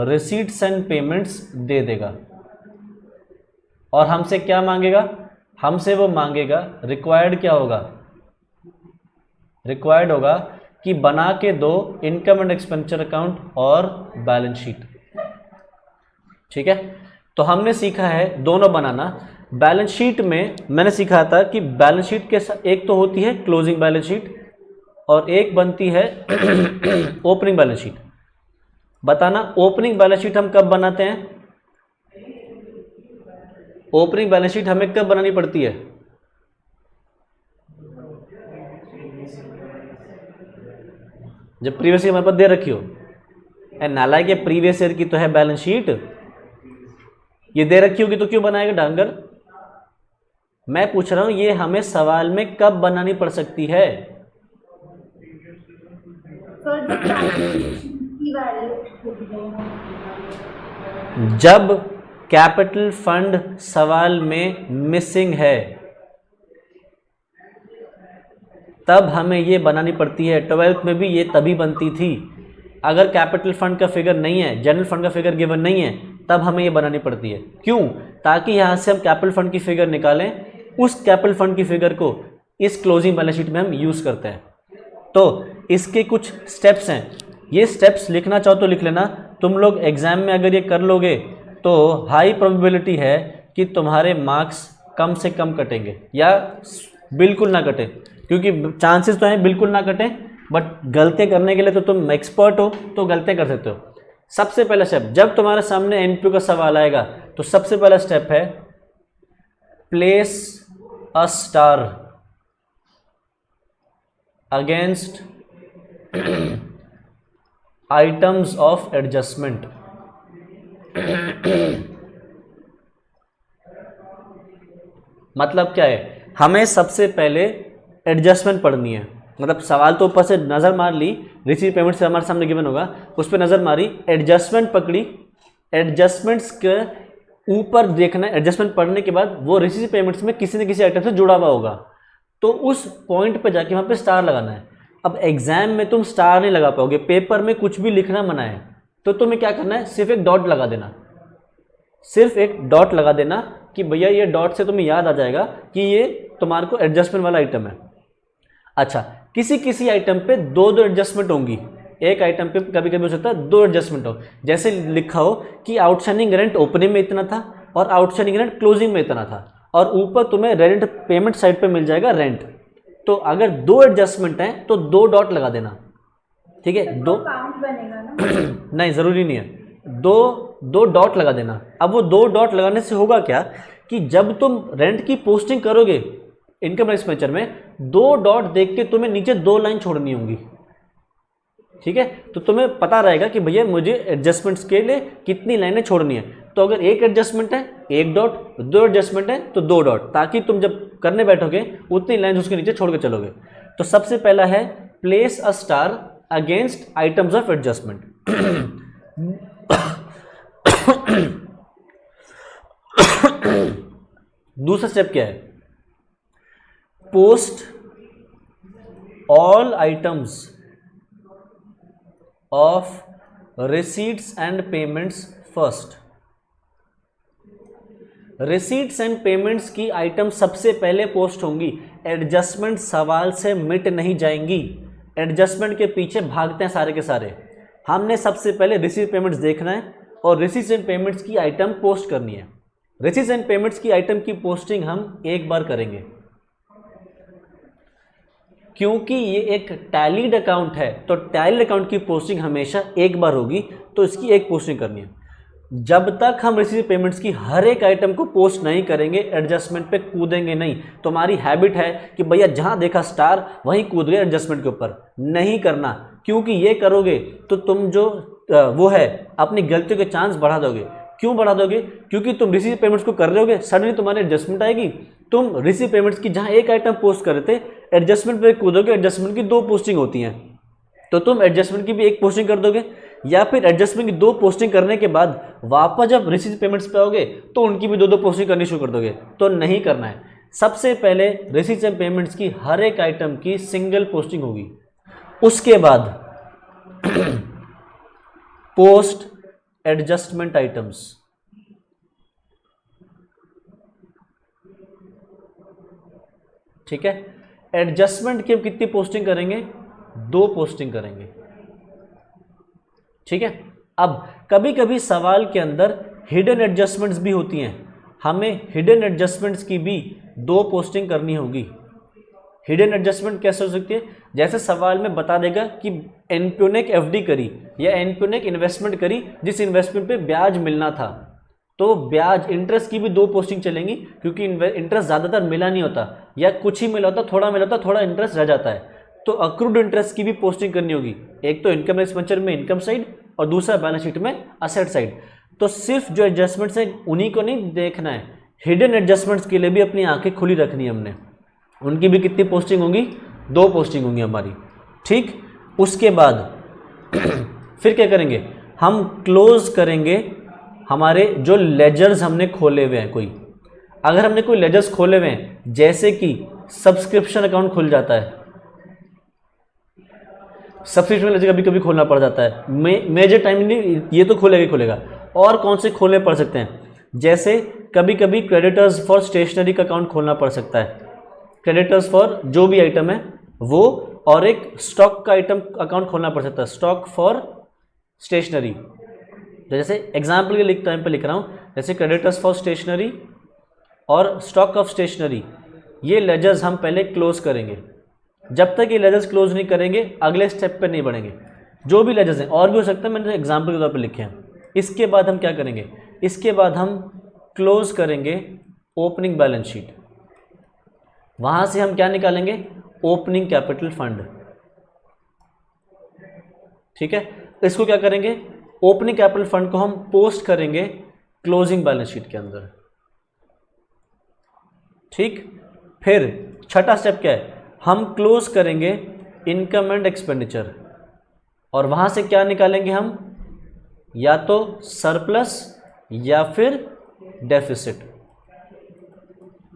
रिसीट्स एंड पेमेंट्स दे देगा और हमसे क्या मांगेगा, हमसे वो मांगेगा, रिक्वायर्ड क्या होगा, रिक्वायर्ड होगा कि बना के दो इनकम एंड एक्सपेंडिचर अकाउंट और बैलेंस शीट। ठीक है, तो हमने सीखा है दोनों बनाना। बैलेंस शीट में मैंने सीखा था कि बैलेंस शीट के एक तो होती है क्लोजिंग बैलेंस शीट और एक बनती है ओपनिंग बैलेंस शीट। बताना ओपनिंग बैलेंस शीट हम कब बनाते हैं, ओपनिंग बैलेंस शीट हमें कब बनानी पड़ती है, जब प्रीवियस ईयर हमारे पास दे रखी हो। नालायक के प्रीवियस ईयर की तो है बैलेंस शीट, ये दे रखी होगी तो क्यों बनाएगा डांगर। मैं पूछ रहा हूं ये हमें सवाल में कब बनानी पड़ सकती है, जब कैपिटल फंड सवाल में मिसिंग है, तब हमें ये बनानी पड़ती है। 12th में भी ये तभी बनती थी। अगर कैपिटल फंड का फिगर नहीं है, जनरल फंड का फिगर गिवन नहीं है, तब हमें ये बनानी पड़ती है। क्यों, ताकि यहाँ से हम कैपिटल फंड की फिगर निकालें, उस कैपिटल फंड की फिगर को इस क्लोजिंग बैलेंस शीट में हम यूज़ करते हैं। तो इसके कुछ स्टेप्स हैं, ये स्टेप्स लिखना चाहो तो लिख लेना। तुम लोग एग्जाम में अगर ये कर लोगे तो हाई प्रोबेबिलिटी है कि तुम्हारे मार्क्स कम से कम कटेंगे या बिल्कुल ना कटे, क्योंकि चांसेस तो हैं बिल्कुल ना कटें, बट गलतियाँ करने के लिए तो तुम एक्सपर्ट हो, तो गलतियाँ कर सकते हो। सबसे पहला स्टेप, जब तुम्हारे सामने एनपीओ का सवाल आएगा तो सबसे पहला स्टेप है place a star against items of adjustment. मतलब क्या है, हमें सबसे पहले एडजस्टमेंट पढ़नी है। मतलब सवाल तो ऊपर से नज़र मार ली, रिसीव पेमेंट से हमारे सामने गिवन होगा, उस पर नज़र मारी, एडजस्टमेंट पकड़ी, एडजस्टमेंट्स के ऊपर देखना है। एडजस्टमेंट पढ़ने के बाद वो रिसीव पेमेंट्स में किसी न किसी आइटम से जुड़ा हुआ होगा, तो उस पॉइंट पे जाके वहाँ पे स्टार लगाना है। अब एग्जाम में तुम स्टार नहीं लगा पाओगे, पेपर में कुछ भी लिखना मना है, तो तुम्हें क्या करना है, सिर्फ एक डॉट लगा देना, सिर्फ एक डॉट लगा देना कि भैया ये डॉट से तुम्हें याद आ जाएगा कि ये तुम्हारे को एडजस्टमेंट वाला आइटम है। अच्छा, किसी किसी आइटम पे दो दो एडजस्टमेंट होंगी, एक आइटम पे कभी कभी हो सकता है दो एडजस्टमेंट हो। जैसे लिखा हो कि आउटस्टैंडिंग रेंट ओपनिंग में इतना था और आउटस्टैंडिंग रेंट क्लोजिंग में इतना था, और ऊपर तुम्हें रेंट पेमेंट साइड पे मिल जाएगा रेंट। तो अगर दो एडजस्टमेंट हैं तो दो डॉट लगा देना, ठीक है। दो काउंट बनेगा ना नहीं, ज़रूरी नहीं है, दो डॉट लगा देना। अब वो दो डॉट लगाने से होगा क्या कि जब तुम रेंट की पोस्टिंग करोगे इनकम एक्सपेंडिचर में, दो डॉट देख के तुम्हें नीचे दो लाइन छोड़नी होंगी, ठीक है। तो तुम्हें पता रहेगा कि भैया मुझे एडजस्टमेंट्स के लिए कितनी लाइनें छोड़नी है। तो अगर एक एडजस्टमेंट है एक डॉट, दो एडजस्टमेंट है तो दो डॉट, ताकि तुम जब करने बैठोगे उतनी लाइन उसके नीचे छोड़ के चलोगे। तो सबसे पहला है place a star against items of adjustment. दूसरा स्टेप क्या है, post all items of receipts and payments first. Receipts and payments की आइटम सबसे पहले पोस्ट होंगी, एडजस्टमेंट सवाल से मिट नहीं जाएंगी। एडजस्टमेंट के पीछे भागते हैं सारे के सारे। हमने सबसे पहले रिसीट पेमेंट्स देखना है और रिसीट्स एंड पेमेंट्स की आइटम पोस्ट करनी है। रिसीट्स एंड पेमेंट्स की आइटम की पोस्टिंग हम एक बार करेंगे, क्योंकि ये एक टैलीड अकाउंट है, तो टैलीड अकाउंट की पोस्टिंग हमेशा एक बार होगी, तो इसकी एक पोस्टिंग करनी है। जब तक हम रिसीव पेमेंट्स की हर एक आइटम को पोस्ट नहीं करेंगे, एडजस्टमेंट पे कूदेंगे नहीं। तुम्हारी हैबिट है कि भैया जहां देखा स्टार वहीं कूद गए एडजस्टमेंट के ऊपर, नहीं करना, क्योंकि ये करोगे तो तुम जो वो है अपनी गलतियों के चांस बढ़ा दोगे। क्यों बढ़ा दोगे, क्योंकि तुम रिसीव पेमेंट्स को कर रहे होगे, सडनली तुम्हारी एडजस्टमेंट आएगी, तुम रिसीव पेमेंट्स की जहां एक आइटम पोस्ट कर रहे थे एडजस्टमेंट पे कूदोगे, एडजस्टमेंट की दो पोस्टिंग होती हैं, तो तुम एडजस्टमेंट की भी एक पोस्टिंग कर दोगे, या फिर एडजस्टमेंट की दो पोस्टिंग करने के बाद वापस जब रिसीव पेमेंट्स पे आओगे तो उनकी भी दो दो पोस्टिंग करनी शुरू कर दोगे। तो नहीं करना है। सबसे पहले रिसीव एंड पेमेंट्स की हर एक आइटम की सिंगल पोस्टिंग होगी, उसके बाद पोस्ट एडजस्टमेंट आइटम्स। ठीक है। एडजस्टमेंट की हम कितनी पोस्टिंग करेंगे, 2 पोस्टिंग करेंगे, ठीक है। अब कभी कभी सवाल के अंदर हिडन एडजस्टमेंट्स भी होती हैं, हमें हिडन एडजस्टमेंट्स की भी 2 पोस्टिंग करनी होगी। हिडन एडजस्टमेंट कैसे हो सकती है, जैसे सवाल में बता देगा कि एनपीओ ने एक एफडी करी या एनपीओ ने एक इन्वेस्टमेंट करी जिस इन्वेस्टमेंट पे ब्याज मिलना था, तो ब्याज इंटरेस्ट की भी 2 पोस्टिंग चलेंगी, क्योंकि इंटरेस्ट ज़्यादातर मिला नहीं होता या कुछ ही मिला होता, थोड़ा मिला होता, थोड़ा इंटरेस्ट रह जाता है, तो अक्रूड इंटरेस्ट की भी पोस्टिंग करनी होगी। एक तो इनकम एक्सपेंचर में इनकम साइड और दूसरा बैलेंस शीट में असेट साइड। तो सिर्फ जो एडजस्टमेंट्स हैं उन्हीं को नहीं देखना है, हिडन एडजस्टमेंट्स के लिए भी अपनी आंखें खुली रखनी है हमने, उनकी भी कितनी पोस्टिंग होंगी, 2 पोस्टिंग होंगी हमारी, ठीक। उसके बाद फिर क्या करेंगे, हम क्लोज करेंगे हमारे जो लेजर्स हमने खोले हुए हैं। कोई अगर हमने कोई लेजर्स खोले हुए हैं, जैसे कि सब्सक्रिप्शन अकाउंट खुल जाता है, सब्सक्रिप्शन लेजर कभी कभी खोलना पड़ जाता है, मेजर टाइम नहीं, ये तो खुलेगा ही खुलेगा। और कौन से खोलने पड़ सकते हैं, जैसे कभी कभी क्रेडिटर्स फॉर स्टेशनरी का अकाउंट खोलना पड़ सकता है, क्रेडिटर्स फॉर जो भी आइटम है वो, और एक स्टॉक का आइटम अकाउंट खोलना पड़ सकता है, स्टॉक फॉर स्टेशनरी। जैसे एग्जाम्पल के टाइम पे लिख रहा हूँ, जैसे क्रेडिटर्स फॉर स्टेशनरी और स्टॉक ऑफ स्टेशनरी, ये लेजर्स हम पहले क्लोज करेंगे। जब तक ये लेजर्स क्लोज नहीं करेंगे अगले स्टेप पे नहीं बढ़ेंगे। जो भी लेजर्स हैं, और भी हो सकता है, मैंने एग्जाम्पल के तौर पे लिखे हैं। इसके बाद हम क्या करेंगे, इसके बाद हम क्लोज करेंगे ओपनिंग बैलेंस शीट। वहां से हम क्या निकालेंगे, ओपनिंग कैपिटल फंड, ठीक है। इसको क्या करेंगे, ओपनिंग कैपिटल फंड को हम पोस्ट करेंगे क्लोजिंग बैलेंस शीट के अंदर, ठीक। फिर छठा स्टेप क्या है, हम क्लोज करेंगे इनकम एंड एक्सपेंडिचर, और वहां से क्या निकालेंगे हम, या तो सरप्लस या फिर डेफिसिट।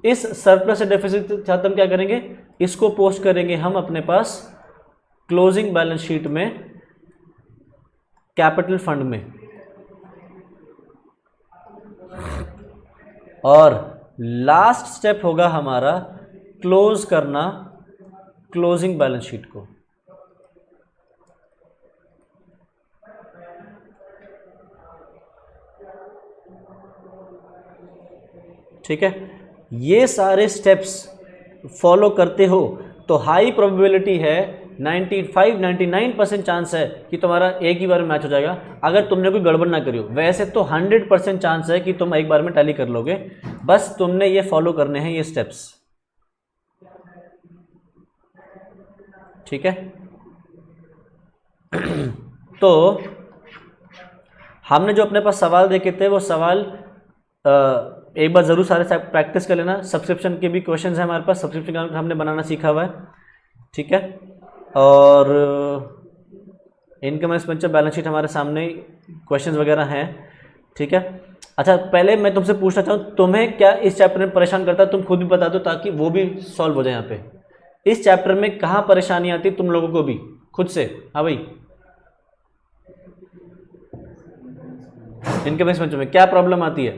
इस सरप्लस या डेफिसिट के साथ हम क्या करेंगे, इसको पोस्ट करेंगे हम अपने पास क्लोजिंग बैलेंस शीट में कैपिटल फंड में। और लास्ट स्टेप होगा हमारा क्लोज करना क्लोजिंग बैलेंस शीट को, ठीक है। ये सारे स्टेप्स फॉलो करते हो तो हाई प्रोबेबिलिटी है, 95-99% चांस है कि तुम्हारा एक ही बार में मैच हो जाएगा, अगर तुमने कोई गड़बड़ ना करी हो। वैसे तो 100% चांस है कि तुम एक बार में टैली कर लोगे, बस तुमने ये फॉलो करने हैं ये स्टेप्स, ठीक है। तो हमने जो अपने पास सवाल देखे थे वो सवाल एक बार ज़रूर सारे प्रैक्टिस कर लेना। सब्सक्रिप्शन के भी क्वेश्चन है हमारे पास, सब्सक्रिप्शन का हमने बनाना सीखा हुआ है, ठीक है। और इनकम एक्सपेंडिचर बैलेंस शीट हमारे सामने क्वेश्चंस वगैरह हैं, ठीक है। अच्छा, पहले मैं तुमसे पूछना चाहूँ, तुम्हें क्या इस चैप्टर में परेशान करता है, तुम खुद भी बता दो ताकि वो भी सॉल्व हो जाए। यहाँ पे इस चैप्टर में कहाँ परेशानी आती है तुम लोगों को भी खुद से? हाँ भाई, इनकम एक्सपेंडिचर में क्या प्रॉब्लम आती है?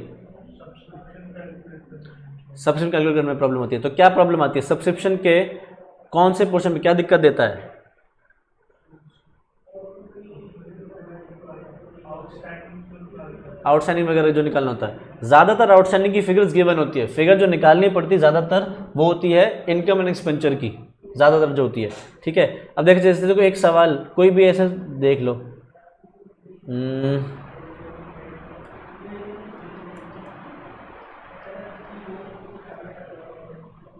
सब्सक्रिप्शन कैलकुलेट करने में प्रॉब्लम आती है। तो क्या प्रॉब्लम आती है सब्सक्रिप्शन के कौन से पोर्शन में, क्या दिक्कत देता है? आउटस्टैंडिंग वगैरह जो निकालना होता है, ज़्यादातर आउटस्टैंडिंग की फिगर्स गिवन होती है। फिगर जो निकालनी पड़ती है ज़्यादातर वो होती है इनकम एंड एक्सपेंडिचर की, ज़्यादातर जो होती है, ठीक है। अब देखिए, जैसे देखो एक सवाल कोई भी ऐसे देख लो,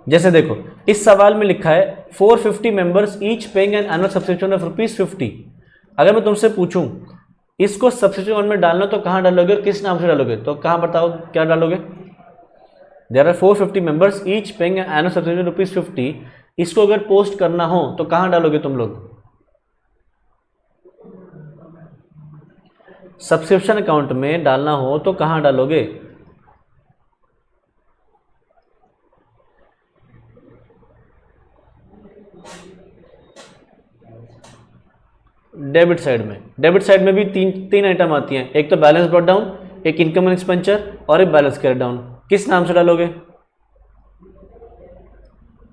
जैसे देखो इस सवाल में लिखा है 450 members each paying an annual subscription of ₹50। अगर मैं तुमसे पूछूं इसको सब्सक्रिप्शन अकाउंट में डालना तो कहाँ डालोगे और किस नाम से डालोगे? तो कहाँ बताओ क्या डालोगे? There are 450 members each paying an annual subscription ₹50। इसको अगर पोस्ट करना हो तो कहाँ डालोगे तुम लोग? सब्सक्रिप्शन अकाउंट में डालना हो तो कहाँ डालोगे? डेबिट साइड में। डेबिट साइड में भी तीन आइटम आती हैं, एक तो बैलेंस ब्रॉट डाउन, एक इनकम एंड एक्सपेंडिचर और एक बैलेंस कैरी डाउन। किस नाम से डालोगे?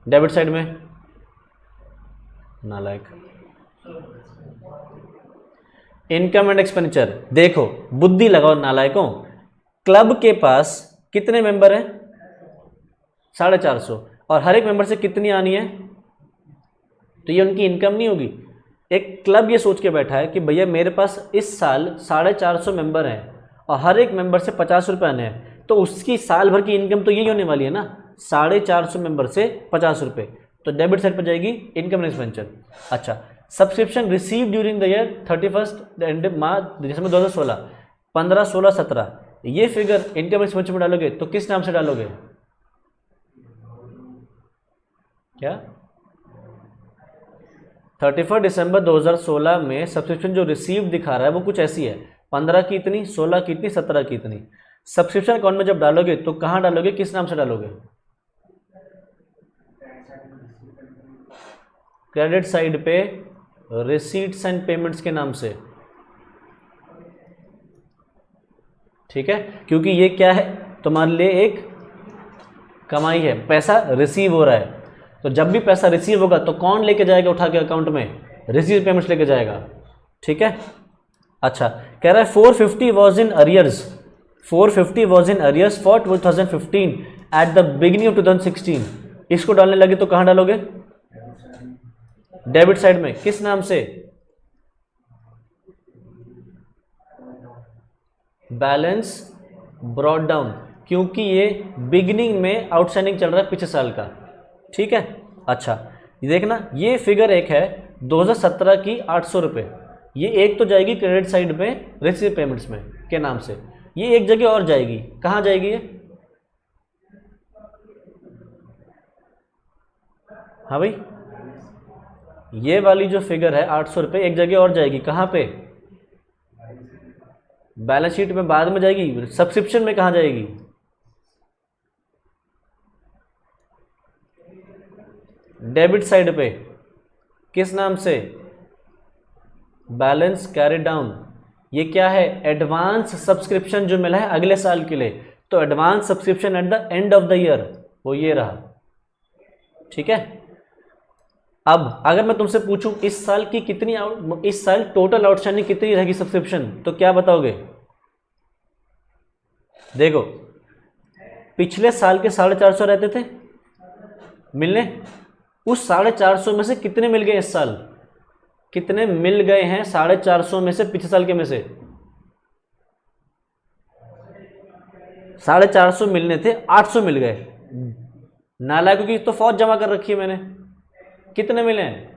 डेबिट साइड में नालायक। इनकम एंड एक्सपेंडिचर, देखो बुद्धि लगाओ नालायकों, क्लब के पास कितने मेंबर हैं? 450, और हर एक मेंबर से कितनी आनी है? तो ये उनकी इनकम नहीं होगी। एक क्लब ये सोच के बैठा है कि भैया मेरे पास इस साल 450 मेंबर हैं और हर एक मेंबर से 50 रुपये आने हैं, तो उसकी साल भर की इनकम तो यही होने वाली है ना, 450 मेंबर से 50 रुपये। तो डेबिट साइड पर जाएगी इनकम एंड एक्सपेंडिचर। अच्छा, subscription receive during the year 31 and मार्च दिसंबर 2016, 15, 16, 17, ये फिगर इनकम एंड एक्सपेंडिचर में डालोगे तो किस नाम से डालोगे? क्या 31 दिसंबर 2016 में सब्सक्रिप्शन जो रिसीव दिखा रहा है वो कुछ ऐसी है, 15 की इतनी, 16 की इतनी, 17 की इतनी। सब्सक्रिप्शन अकाउंट में जब डालोगे तो कहाँ डालोगे, किस नाम से डालोगे? क्रेडिट साइड पे रिसीट्स एंड पेमेंट्स के नाम से, ठीक है, क्योंकि ये क्या है, तुम्हारे लिए एक कमाई है, पैसा रिसीव हो रहा है। तो जब भी पैसा रिसीव होगा तो कौन लेके जाएगा उठा के अकाउंट में? रिसीव पेमेंट्स लेके जाएगा, ठीक है। अच्छा, कह रहा है 450 was in arrears, 450 was in arrears for 2015 at the beginning of 2016। इसको डालने लगे तो कहां डालोगे? डेबिट साइड में, किस नाम से? बैलेंस ब्रॉट डाउन, क्योंकि ये बिगिनिंग में आउटस्टैंडिंग चल रहा है पिछले साल का, ठीक है। अच्छा, ये देखना, ये फिगर एक है 2017 की 800 रुपये, ये एक तो जाएगी क्रेडिट साइड में रिसीव पेमेंट्स में के नाम से, ये एक जगह और जाएगी, कहाँ जाएगी ये? हाँ भाई, ये वाली जो फिगर है 800 रुपये एक जगह और जाएगी, कहाँ पे? बैलेंस शीट में बाद में जाएगी, सब्सक्रिप्शन में कहाँ जाएगी? डेबिट साइड पे, किस नाम से? Balance carry down. ये क्या है? एडवांस सब्सक्रिप्शन जो मिला है अगले साल के लिए, तो advance subscription at the end of the year, वो ये रहा, ठीक है। अब अगर मैं तुमसे पूछूं इस साल की कितनी इस साल टोटल आउटस्टैंडिंग कितनी रहेगी सब्सक्रिप्शन, तो क्या बताओगे? देखो, पिछले साल के 450 रहते थे मिलने, उस 450 में से कितने मिल गए इस साल? कितने मिल गए हैं 450 में से पिछले साल के में से? 450 मिलने थे, 800 मिल गए। नालायकों की तो फौज जमा कर रखी है मैंने, कितने मिले हैं?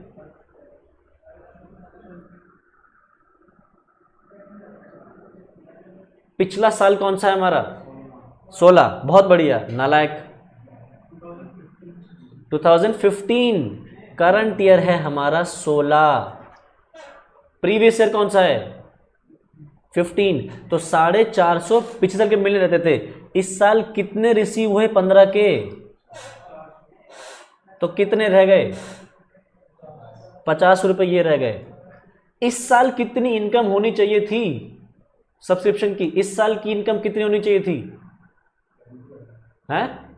पिछला साल कौन सा है हमारा? 16, बहुत बढ़िया नालायक। 2015, करंट ईयर है हमारा 16, प्रीवियस ईयर कौन सा है? 15, तो 450 पिछले साल के मिलने रहते थे, इस साल कितने रिसीव हुए 15 के, तो कितने रह गए? 50 रुपए ये रह गए। इस साल कितनी इनकम होनी चाहिए थी सब्सक्रिप्शन की? इस साल की इनकम कितनी होनी चाहिए थी? हैं?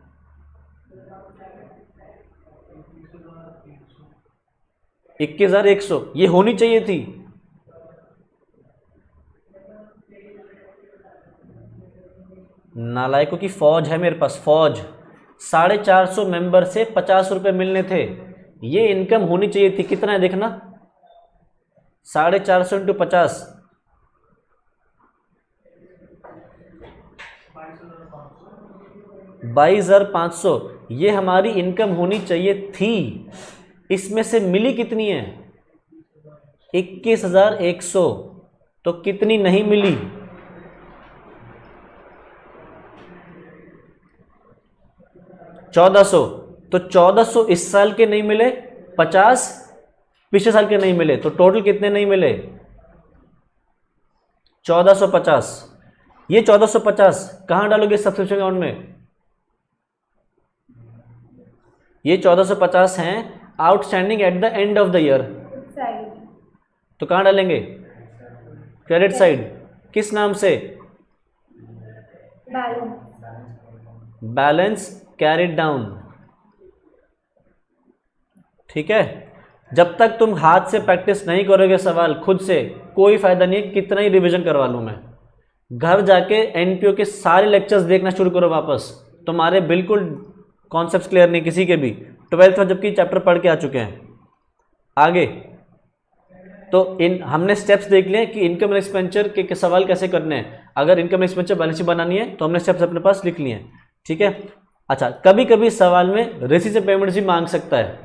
21,100 ये होनी चाहिए थी। नालायकों की फौज है मेरे पास, फौज। 450 मेंबर से 50 रुपए मिलने थे, ये इनकम होनी चाहिए थी। कितना है देखना, 450 इंटू 50, 22,500, ये हमारी इनकम होनी चाहिए थी। इसमें से मिली कितनी है? 21,100, तो कितनी नहीं मिली? 1,400, तो 1,400 इस साल के नहीं मिले, 50 पिछले साल के नहीं मिले, तो टोटल कितने नहीं मिले? 1,450। ये 1,450 कहां डालोगे सब्सक्रिप्शन अकाउंट में? ये 1,450 हैं outstanding at the end of the year, तो कहां डालेंगे? क्रेडिट साइड, किस नाम से? Balance carried down. ठीक है, जब तक तुम हाथ से प्रैक्टिस नहीं करोगे सवाल खुद से, कोई फायदा नहीं है कितना ही रिवीजन करवा लूँ मैं। घर जाके एनपीओ के सारे लेक्चर्स देखना शुरू करो वापस, तुम्हारे बिल्कुल कॉन्सेप्ट्स क्लियर नहीं किसी के भी, 12th में जबकि चैप्टर पढ़ के आ चुके हैं। आगे तो हमने स्टेप्स देख लिए कि इनकम एंड एक्सपेंचर के सवाल कैसे करने हैं। अगर income and expenditure balance sheet बनानी है तो हमने स्टेप्स अपने पास लिख लिए हैं, ठीक है। अच्छा, कभी कभी सवाल में रिसीट्स एंड पेमेंट्स भी मांग सकता है,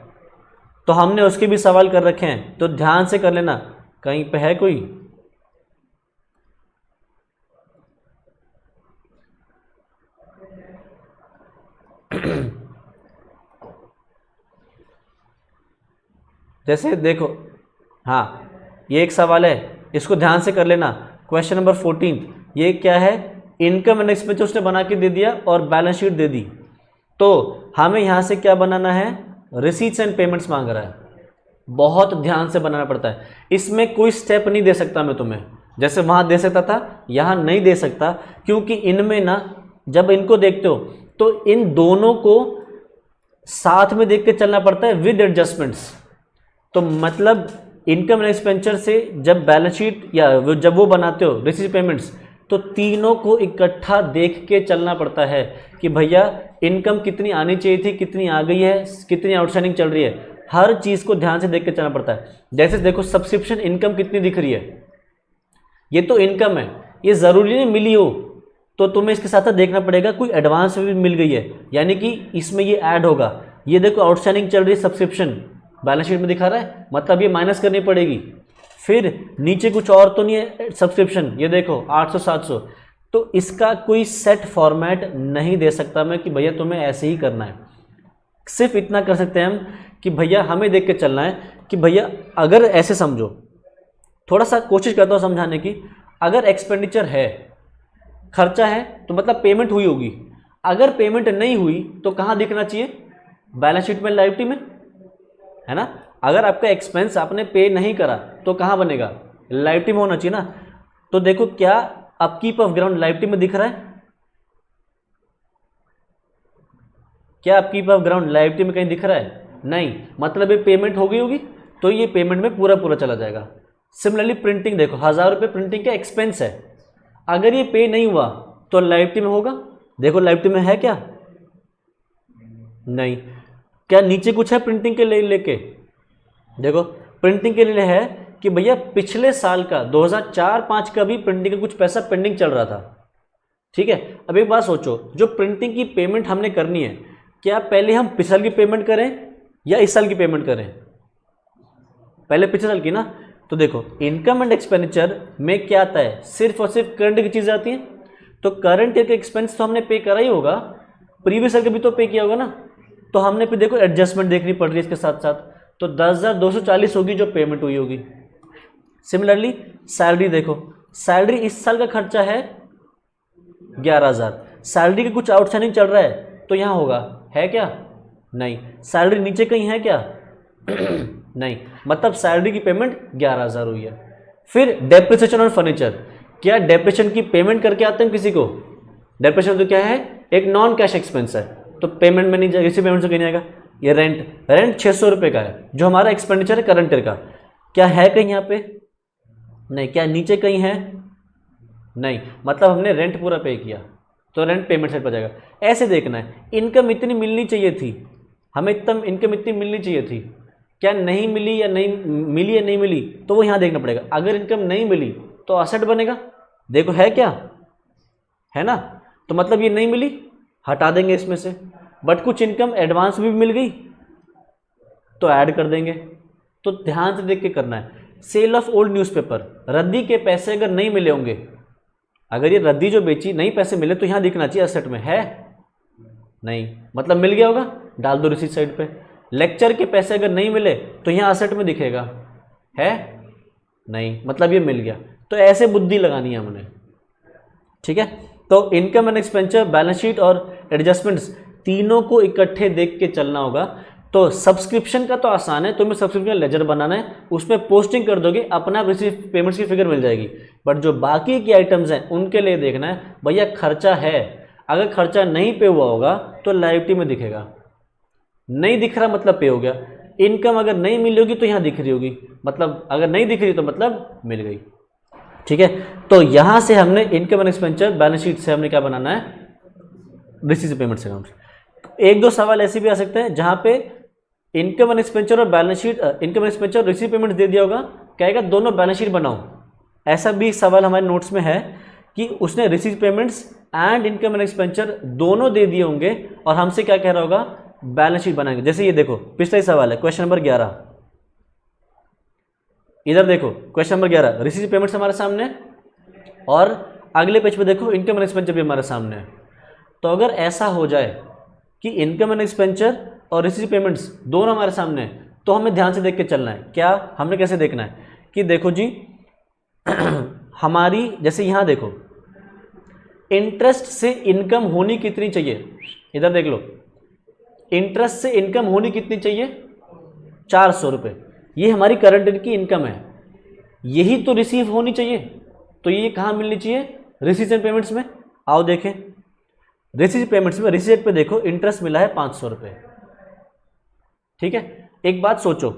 तो हमने उसके भी सवाल कर रखे हैं, तो ध्यान से कर लेना। कहीं पे है कोई? जैसे देखो, हाँ ये एक सवाल है, इसको ध्यान से कर लेना। क्वेश्चन नंबर 14, ये क्या है? इनकम एंड एक्सपेंचर उसने बना के दे दिया और बैलेंस शीट दे दी, तो हमें यहाँ से क्या बनाना है? रिसीट्स एंड पेमेंट्स मांग रहा है। बहुत ध्यान से बनाना पड़ता है, इसमें कोई स्टेप नहीं दे सकता मैं तुम्हें, जैसे वहाँ दे सकता था यहाँ नहीं दे सकता, क्योंकि इनमें ना जब इनको देखते हो तो इन दोनों को साथ में देख के चलना पड़ता है विद एडजस्टमेंट्स। तो मतलब इनकम एंड एक्सपेंचर से जब बैलेंस शीट या जब वो बनाते हो रिसीट्स पेमेंट्स, तो तीनों को इकट्ठा देख के चलना पड़ता है कि भैया इनकम कितनी आनी चाहिए थी, कितनी आ गई है, कितनी आउटस्टैंडिंग चल रही है, हर चीज़ को ध्यान से देख के चलना पड़ता है। जैसे देखो सब्सक्रिप्शन इनकम कितनी दिख रही है, ये तो इनकम है, ये ज़रूरी नहीं मिली हो, तो तुम्हें इसके साथ देखना पड़ेगा कोई एडवांस भी मिल गई है, यानी कि इसमें ये ऐड होगा। ये देखो आउटस्टैंडिंग चल रही है सब्सक्रिप्शन, बैलेंस शीट में दिखा रहा है, मतलब ये माइनस करनी पड़ेगी। फिर नीचे कुछ और तो नहीं है सब्सक्रिप्शन, ये देखो 800-700, तो इसका कोई सेट फॉर्मेट नहीं दे सकता मैं कि भैया तुम्हें ऐसे ही करना है। सिर्फ इतना कर सकते हैं हम कि भैया हमें देख के चलना है कि भैया अगर ऐसे समझो, थोड़ा सा कोशिश करता हूँ समझाने की। अगर एक्सपेंडिचर है, खर्चा है, तो मतलब पेमेंट हुई होगी। अगर पेमेंट नहीं हुई तो कहाँ दिखना चाहिए? बैलेंस शीट में, लायबिलिटी में, है ना। अगर आपका एक्सपेंस आपने पे नहीं करा तो कहाँ बनेगा? लायबिलिटी में होना चाहिए ना। तो देखो क्या अपकीप ऑफ ग्राउंड लायबिलिटी में दिख रहा है? क्या अपकीप ऑफ ग्राउंड लायबिलिटी में कहीं दिख रहा है? नहीं, मतलब ये पेमेंट हो गई होगी तो ये पेमेंट में पूरा पूरा चला जाएगा। सिमिलरली प्रिंटिंग देखो, 1000 रुपये प्रिंटिंग का एक्सपेंस है, अगर ये पे नहीं हुआ तो लायबिलिटी में होगा। देखो लायबिलिटी में है क्या? नहीं। क्या नीचे कुछ है प्रिंटिंग के लेके? देखो प्रिंटिंग के लिए है कि भैया पिछले साल का 2004-5 का भी प्रिंटिंग का कुछ पैसा पेंडिंग चल रहा था, ठीक है। अब एक बात सोचो, जो प्रिंटिंग की पेमेंट हमने करनी है, क्या पहले हम पिछले साल की पेमेंट करें या इस साल की पेमेंट करें? पहले पिछले साल की ना। तो देखो इनकम एंड एक्सपेंडिचर में क्या आता है? सिर्फ और सिर्फ करंट की चीज़ें आती हैं, तो करंट ईयर का एक्सपेंस तो हमने पे करा ही होगा, प्रीवियस ईयर का भी तो पे किया होगा ना। तो हमने फिर देखो एडजस्टमेंट देखनी पड़ रही है इसके साथ साथ, तो 10,240 होगी जो पेमेंट हुई होगी। सिमिलरली सैलरी देखो, सैलरी इस साल का खर्चा है 11,000, सैलरी का कुछ आउटस्टैंडिंग चल रहा है तो यहाँ होगा, है क्या? नहीं। सैलरी नीचे कहीं है क्या? नहीं, मतलब सैलरी की पेमेंट 11,000 हुई है। फिर डेप्रिसिएशन और फर्नीचर, क्या डेप्रिसिएशन की पेमेंट करके आते हैं किसी को? डेप्रिसिएशन तो क्या है? एक नॉन कैश एक्सपेंस है, तो पेमेंट में नहीं जाएगा, इसी पेमेंट से कहीं आएगा। ये रेंट 600 रुपये का है, जो हमारा एक्सपेंडिचर है करंट ईयर का, क्या है कहीं यहाँ पे? नहीं। क्या नीचे कहीं है? नहीं, मतलब हमने रेंट पूरा पे किया तो रेंट पेमेंट साइड पर जाएगा। ऐसे देखना है, इनकम इतनी मिलनी चाहिए थी, हमें इनकम इतनी मिलनी चाहिए थी, क्या नहीं मिली या नहीं मिली, तो वो यहाँ देखना पड़ेगा। अगर इनकम नहीं मिली तो असेट बनेगा, देखो है क्या? है ना। तो मतलब ये नहीं मिली, हटा देंगे इसमें से, बट कुछ इनकम एडवांस भी मिल गई तो ऐड कर देंगे। तो ध्यान से देख के करना है। सेल ऑफ ओल्ड न्यूज़पेपर, रद्दी के पैसे अगर नहीं मिले होंगे, अगर ये रद्दी जो बेची नहीं पैसे मिले तो यहाँ दिखना चाहिए असेट में, है नहीं, मतलब मिल गया होगा, डाल दो रिसीट साइड पे। लेक्चर के पैसे अगर नहीं मिले तो यहाँ असेट में दिखेगा, है नहीं, मतलब ये मिल गया। तो ऐसे बुद्धि लगानी है हमने, ठीक है। तो income and expenditure, balance sheet और एडजस्टमेंट्स तीनों को इकट्ठे देख के चलना होगा। तो सब्सक्रिप्शन का तो आसान है, तुम्हें सब्सक्रिप्शन लेजर बनाना है, उसमें पोस्टिंग कर दोगे, अपना रिसीव पेमेंट्स की फिगर मिल जाएगी। बट जो बाकी की आइटम्स हैं उनके लिए देखना है भैया खर्चा है, अगर खर्चा नहीं पे हुआ होगा तो लायबिलिटी में दिखेगा, नहीं दिख रहा मतलब पे हो गया। इनकम अगर नहीं मिली होगी तो यहाँ दिख रही होगी, मतलब अगर नहीं दिख रही तो मतलब मिल गई। ठीक है, तो यहाँ से हमने income and expenditure balance sheet से हमने क्या बनाना है, रिसीव पेमेंट्स अकाउंट। एक दो सवाल ऐसे भी आ सकते हैं जहाँ पे इनकम एंड एक्सपेंचर और balance sheet, income and expenditure receive payment दे दिया होगा, कहेगा दोनों बैलेंस शीट बनाओ। ऐसा भी सवाल हमारे नोट्स में है कि उसने receive payments and income and expenditure दोनों दे दिए होंगे और हमसे क्या कह रहा होगा, बैलेंस शीट बनाएंगे। जैसे ये देखो पिछला ही सवाल है, क्वेश्चन नंबर 11, इधर देखो क्वेश्चन नंबर 11 रिसीव पेमेंट्स हमारे सामने है और अगले पेज पे देखो इनकम एंड एक्सपेंचर भी हमारे सामने है। तो अगर ऐसा हो जाए कि इनकम एंड एक्सपेंचर और रिसीव पेमेंट्स दोनों हमारे सामने है, तो हमें ध्यान से देख के चलना है। क्या हमने कैसे देखना है कि देखो जी हमारी, जैसे यहाँ देखो इंटरेस्ट से इनकम होनी कितनी चाहिए, इधर देख लो इंटरेस्ट से इनकम होनी कितनी चाहिए, 400 रुपये। ये हमारी करंट ईयर की इनकम है, यही तो रिसीव होनी चाहिए। तो ये कहाँ मिलनी चाहिए, रिसीव एंड पेमेंट्स में। आओ देखें रिसीव पेमेंट्स में, रिसीट पे देखो इंटरेस्ट मिला है 500 रुपये। ठीक है, एक बात सोचो,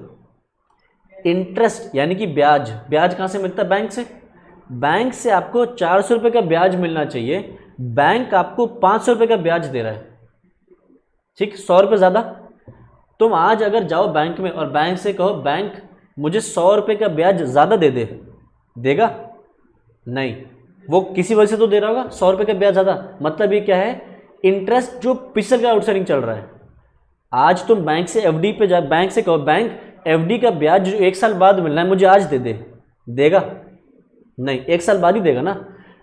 इंटरेस्ट यानी कि ब्याज, ब्याज कहाँ से मिलता है, बैंक से। बैंक से आपको 400 रुपये का ब्याज मिलना चाहिए, बैंक आपको 500 रुपये का ब्याज दे रहा है। ठीक, 100 रुपये ज़्यादा। तुम आज अगर जाओ बैंक में और बैंक से कहो बैंक मुझे 100 रुपये का ब्याज ज़्यादा दे दे, देगा नहीं, वो किसी वजह से तो दे रहा होगा 100 रुपये का ब्याज ज़्यादा। मतलब ये क्या है, इंटरेस्ट जो पिछले का आउटस्टैंडिंग चल रहा है। आज तुम बैंक से एफडी पे जा, बैंक से कहो बैंक एफडी का ब्याज जो 1 साल बाद मिलना है मुझे आज दे दे, देगा नहीं, 1 साल बाद ही देगा ना।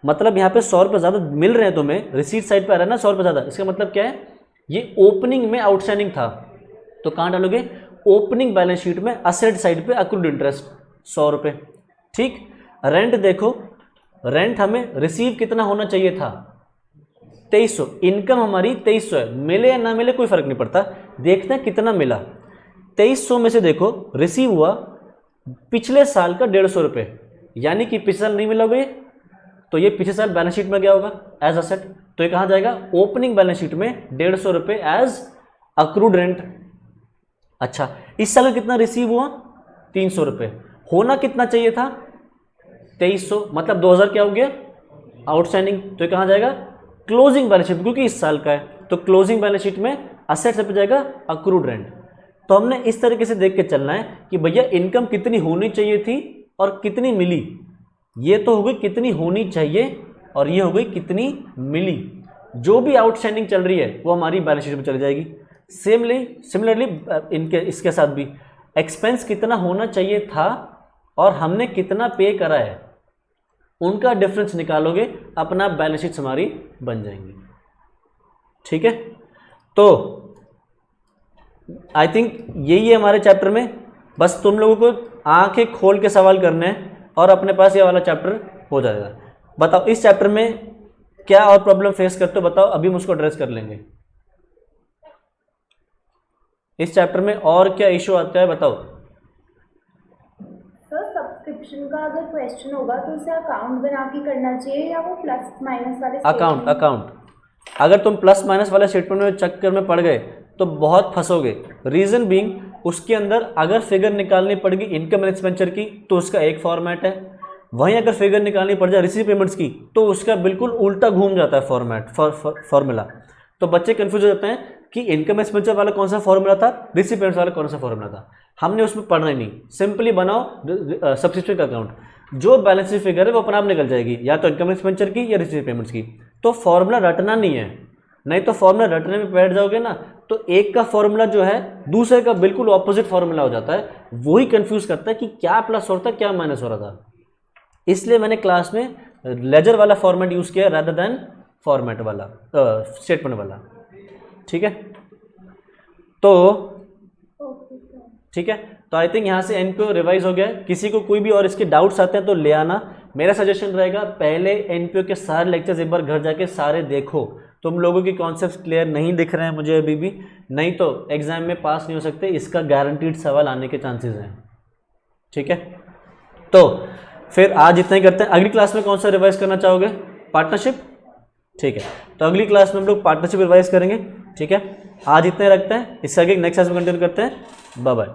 मतलब यहाँ पे 100 रुपये ज़्यादा मिल रहे हैं तुम्हें, रिसीट साइड पे आ रहा है ना 100 रुपये ज़्यादा। इसका मतलब क्या है, ये ओपनिंग में आउटस्टैंडिंग था, तो कहाँ डालोगे, ओपनिंग बैलेंस शीट में असेट साइड पे अक्रूड इंटरेस्ट 100 रुपये। ठीक, रेंट देखो, रेंट हमें रिसीव कितना होना चाहिए था, 2300। इनकम हमारी 2300 है, मिले या ना मिले कोई फर्क नहीं पड़ता, देखते हैं कितना मिला। 2300 में से देखो रिसीव हुआ पिछले साल का 150 रुपये, यानी कि पिछले साल नहीं मिला होगा ये, तो ये पिछले साल बैलेंस शीट में गया होगा एज असेट। तो ये कहाँ जाएगा, ओपनिंग बैलेंस शीट में 150 रुपये एज अक्रूड रेंट। अच्छा, इस साल कितना रिसीव हुआ, 300 रुपये, होना कितना चाहिए था 2300, मतलब 2000 क्या हो गया आउटस्टैंडिंग। तो ये कहाँ जाएगा, क्लोजिंग बैलेंस शीट, क्योंकि इस साल का है तो क्लोजिंग बैलेंस शीट में असेट से पे जाएगा अक्रूड रेंट। तो हमने इस तरीके से देख के चलना है कि भैया इनकम कितनी होनी चाहिए थी और कितनी मिली। ये तो हो गई कितनी होनी चाहिए और ये हो गई कितनी मिली। जो भी आउटस्टैंडिंग चल रही है वो हमारी बैलेंस शीट में चली जाएगी। सिमिलरली इनके इसके साथ भी एक्सपेंस कितना होना चाहिए था और हमने कितना पे करा है, उनका डिफरेंस निकालोगे, अपना बैलेंस शीट हमारी बन जाएंगी। ठीक है, तो आई थिंक यही है हमारे चैप्टर में। बस तुम लोगों को आंखें खोल के सवाल करने हैं और अपने पास ये वाला चैप्टर हो जाएगा। बताओ इस चैप्टर में क्या और प्रॉब्लम फेस करते हो, बताओ, अभी हम उसको एड्रेस कर लेंगे। इस चैप्टर में और क्या इशू आता है बताओ। सर सब्सक्रिप्शन का अगर क्वेश्चन होगा तो उसे अकाउंट बना के करना चाहिए या वो प्लस माइनस वाले अकाउंट। अगर तुम प्लस माइनस वाले स्टेटमेंट में चक्कर में पड़ गए तो बहुत फंसोगे। रीजन बीइंग उसके अंदर अगर फिगर निकालनी पड़ेगी इनकम एंड एक्सपेंचर की तो उसका एक फॉर्मेट है, वहीं अगर फिगर निकालनी पड़ जाए रिसीव पेमेंट्स की तो उसका बिल्कुल उल्टा घूम जाता है फॉर्मेट फॉर्मूला। तो बच्चे कंफ्यूज हो जाते हैं कि इनकम एक्सपेंचर वाला कौन सा फॉर्मूला था, रिसीव पेमेंट्स वाला कौन सा फॉर्मूला था। हमने उसमें पढ़ना ही नहीं, सिंपली बनाओ सब्सक्रिप्शन का अकाउंट, जो बैलेंस शीट फिगर है वो अपने आप निकल जाएगी, या तो इनकम एक्सपेंचर की या रिसीव पेमेंट्स की। तो फॉर्मूला रटना नहीं है, नहीं तो फॉर्मूला रटने में बैठ जाओगे ना तो एक का फॉर्मूला जो है दूसरे का बिल्कुल ऑपोजिट फॉर्मूला हो जाता है, वही कंफ्यूज करता है कि क्या प्लस हो रहा था क्या माइनस हो रहा था। इसलिए मैंने क्लास में लेजर वाला फॉर्मेट यूज किया रादर देन फॉर्मेट वाला स्टेटमेंट वाला। ठीक है, तो ठीक है, तो आई थिंक यहाँ से एनपीओ रिवाइज हो गया। किसी को कोई भी और इसके डाउट्स आते हैं तो ले आना। मेरा सजेशन रहेगा पहले एनपीओ के सारे लेक्चर्स एक बार घर जाके सारे देखो। तुम लोगों की कॉन्सेप्ट्स क्लियर नहीं दिख रहे हैं मुझे अभी भी, नहीं तो एग्जाम में पास नहीं हो सकते, इसका गारंटीड सवाल आने के चांसेस हैं। ठीक है, तो फिर आज इतना ही करते हैं। अगली क्लास में कौन सा रिवाइज करना चाहोगे, पार्टनरशिप? ठीक है, तो अगली क्लास में हम लोग पार्टनरशिप रिवाइज करेंगे। ठीक है, आज इतने रखते हैं, इससे आगे नेक्स्ट क्लास में कंटिन्यू करते हैं। Bye bye.